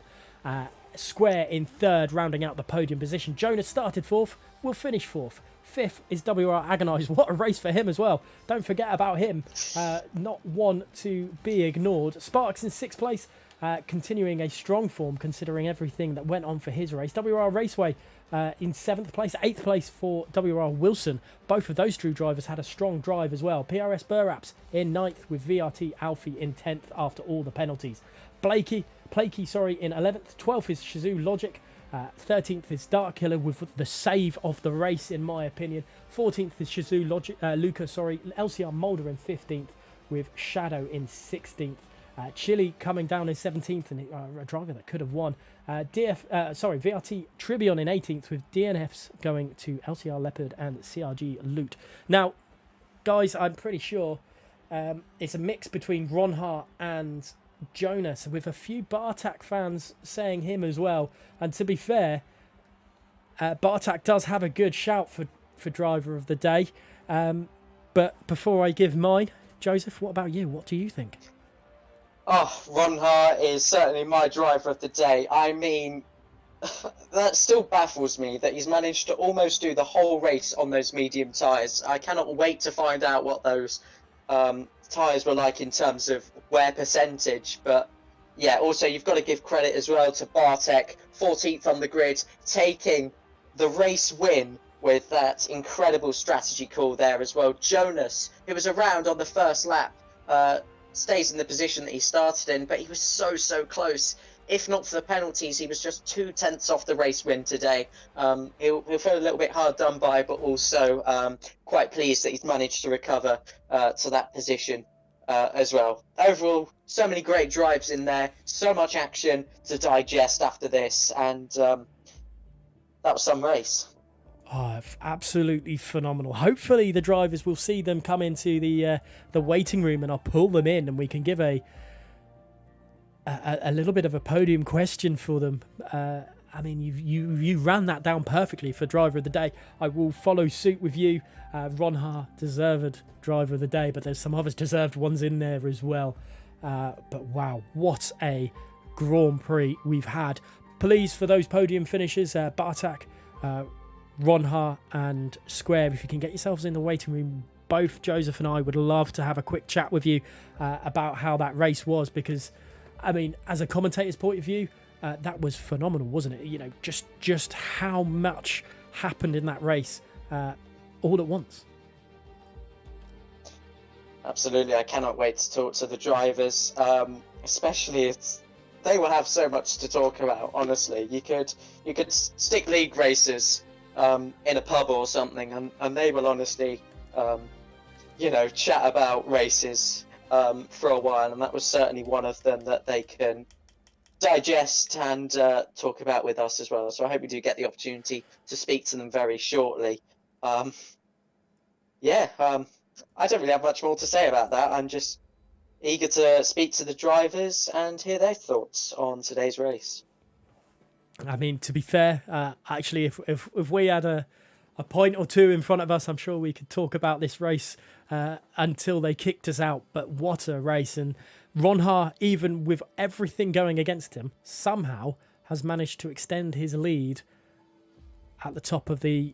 Square in third, rounding out the podium position. Jonas started 4th, will finish 4th. 5th is WR Agonize. What a race for him as well. Don't forget about him. Not one to be ignored. Sparks in 6th place, continuing a strong form considering everything that went on for his race. WR Raceway in 7th place. 8th place for WR Wilson. Both of those two drivers had a strong drive as well. PRS Burraps in 9th with VRT Alfie in 10th after all the penalties. Blakey in 11th. 12th is Shazoo Logic. 13th is Dark Killer with the save of the race, in my opinion. 14th is Shazoo Luca, LCR Mulder in 15th with Shadow in 16th. Chile coming down in 17th, and a driver that could have won. VRT Tribion in 18th with DNFs going to LCR Leopard and CRG Loot. Now, guys, I'm pretty sure it's a mix between Ronhar and Jonas, with a few Bartak fans saying him as well. And to be fair, Bartak does have a good shout for driver of the day. But before I give mine, Joseph, what about you? What do you think? Oh, Ronhar is certainly my driver of the day. I mean, that still baffles me that he's managed to almost do the whole race on those medium tyres. I cannot wait to find out what those tyres were like in terms of wear percentage. But yeah, also you've got to give credit as well to Bartek, 14th on the grid, taking the race win with that incredible strategy call there as well. Jonas, who was around on the first lap, stays in the position that he started in, but he was so close. If not for the penalties, he was just 2/10 off the race win today. He'll feel a little bit hard done by, but also quite pleased that he's managed to recover to that position as well. Overall, so many great drives in there, so much action to digest after this, and that was some race. Oh, absolutely phenomenal. Hopefully the drivers will see them come into the waiting room, and I'll pull them in and we can give a little bit of a podium question for them. I mean, you ran that down perfectly for driver of the day. I will follow suit with you. Ron Ha, deserved driver of the day, but there's some others deserved ones in there as well. But wow, what a Grand Prix we've had. Please, for those podium finishes, Bartak, Ron Ha and Square, if you can get yourselves in the waiting room, both Joseph and I would love to have a quick chat with you about how that race was, because I mean, as a commentator's point of view, that was phenomenal, wasn't it? You know, just how much happened in that race all at once. Absolutely, I cannot wait to talk to the drivers, especially if they will have so much to talk about. Honestly, you could stick league races in a pub or something, and they will honestly, chat about races for a while, and that was certainly one of them that they can digest and talk about with us as well. So I hope we do get the opportunity to speak to them very shortly. I don't really have much more to say about that. I'm just eager to speak to the drivers and hear their thoughts on today's race. I mean, to be fair, actually, if we had a point or two in front of us, I'm sure we could talk about this race until they kicked us out. But what a race. And Ron Ha, even with everything going against him, somehow has managed to extend his lead at the top of the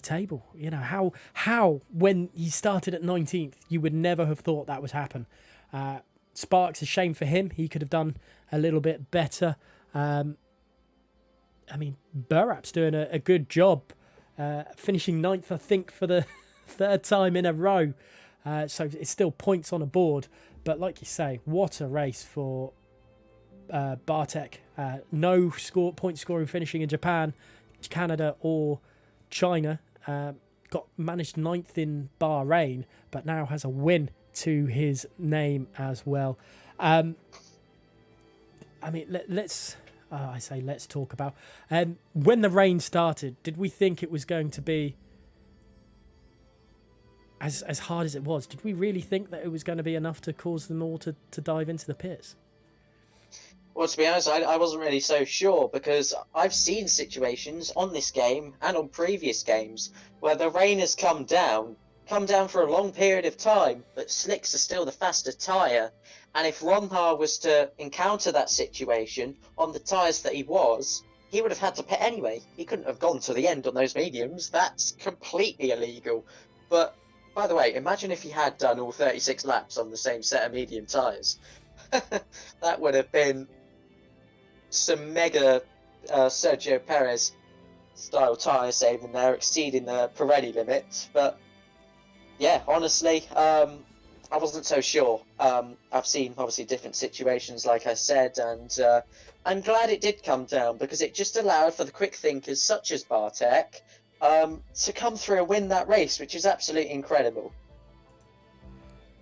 table. You know, how when he started at 19th, you would never have thought that would happen. Sparks, a shame for him. He could have done a little bit better. I mean, Burap's doing a good job, finishing 9th, I think, for the third time in a row. So it's still points on a board. But like you say, what a race for Bartek. No point scoring finishing in Japan, Canada or China. Managed 9th in Bahrain, but now has a win to his name as well. I mean, let's talk about when the rain started. Did we think it was going to be as hard as it was? Did we really think that it was going to be enough to cause them all to dive into the pits? Well, to be honest, I wasn't really so sure, because I've seen situations on this game and on previous games where the rain has come down for a long period of time, but slicks are still the faster tyre. And if Ron Ha was to encounter that situation on the tyres that he would have had to pit anyway. He couldn't have gone to the end on those mediums. That's completely illegal. But, by the way, imagine if he had done all 36 laps on the same set of medium tyres. That would have been some mega Sergio Perez style tyre saving there, exceeding the Pirelli limit. But yeah, honestly, I wasn't so sure. I've seen obviously different situations, like I said, and I'm glad it did come down, because it just allowed for the quick thinkers such as Bartek to come through and win that race, which is absolutely incredible.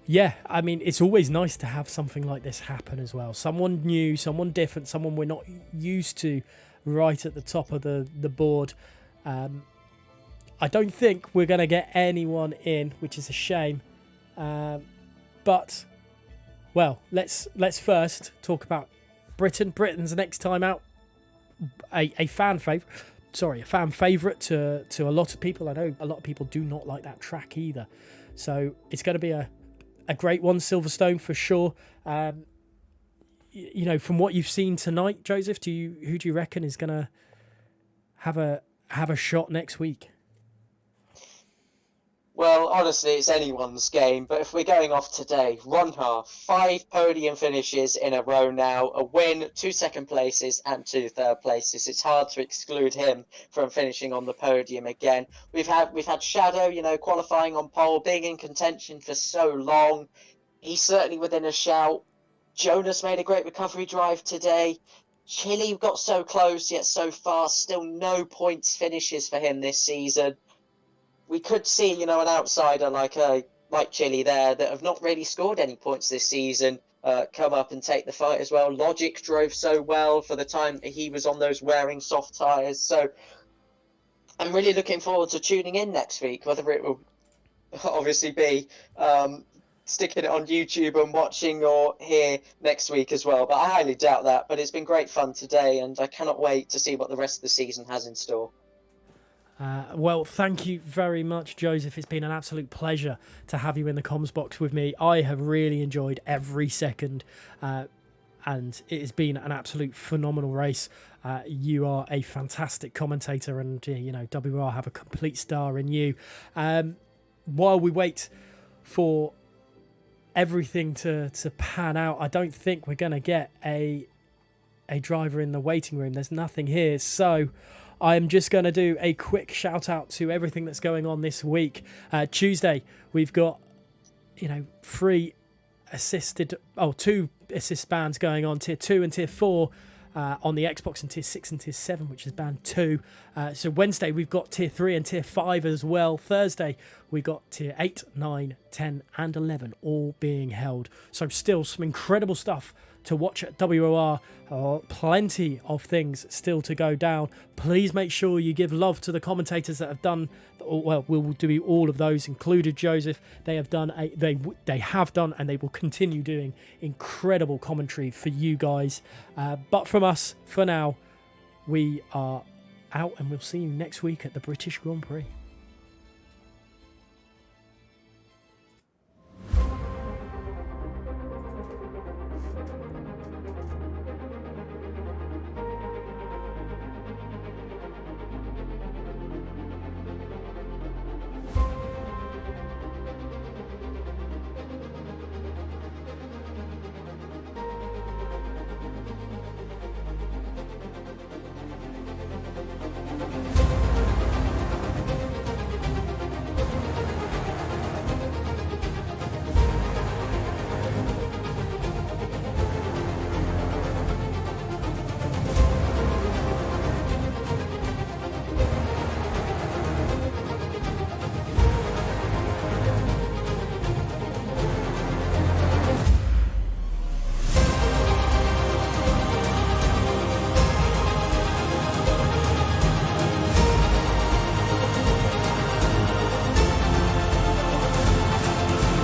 Yeah, I mean, it's always nice to have something like this happen as well. Someone new, someone different, someone we're not used to right at the top of the board. I don't think we're going to get anyone in, which is a shame. But, well, let's first talk about Britain. Britain's next time out. A fan favourite to a lot of people. I know a lot of people do not like that track either. So it's going to be a great one, Silverstone for sure. you know, from what you've seen tonight, Joseph, who do you reckon is going to have a shot next week? Well, honestly, it's anyone's game, but if we're going off today, Ronha, 5 podium finishes in a row now, a win, 2 second places and 2 third places. It's hard to exclude him from finishing on the podium again. We've had Shadow, you know, qualifying on pole, being in contention for so long. He's certainly within a shout. Jonas made a great recovery drive today. Chile got so close yet so fast. Still no points finishes for him this season. We could see, you know, an outsider like Chile there that have not really scored any points this season come up and take the fight as well. Logic drove so well for the time he was on those wearing soft tyres. So I'm really looking forward to tuning in next week, whether it will obviously be sticking it on YouTube and watching or here next week as well. But I highly doubt that. But it's been great fun today, and I cannot wait to see what the rest of the season has in store. Well, thank you very much, Joseph. It's been an absolute pleasure to have you in the comms box with me. I have really enjoyed every second, and it has been an absolute phenomenal race. You are a fantastic commentator, and you know, WR have a complete star in you. While we wait for everything to pan out, I don't think we're going to get a driver in the waiting room. There's nothing here, so I'm just going to do a quick shout out to everything that's going on this week. Tuesday, we've got, you know, 2 assist bans going on, tier 2 and tier 4 on the Xbox, and tier 6 and tier 7, which is band 2. So Wednesday, we've got tier 3 and tier 5 as well. Thursday, we got tier 8, 9, 10 and 11 all being held. So still some incredible stuff to watch at WOR. Plenty of things still to go down. Please make sure you give love to the commentators that have done, well, we'll do all of those, included Joseph. They have done they have done and they will continue doing incredible commentary for you guys. But from us, for now, we are out, and we'll see you next week at the British Grand Prix.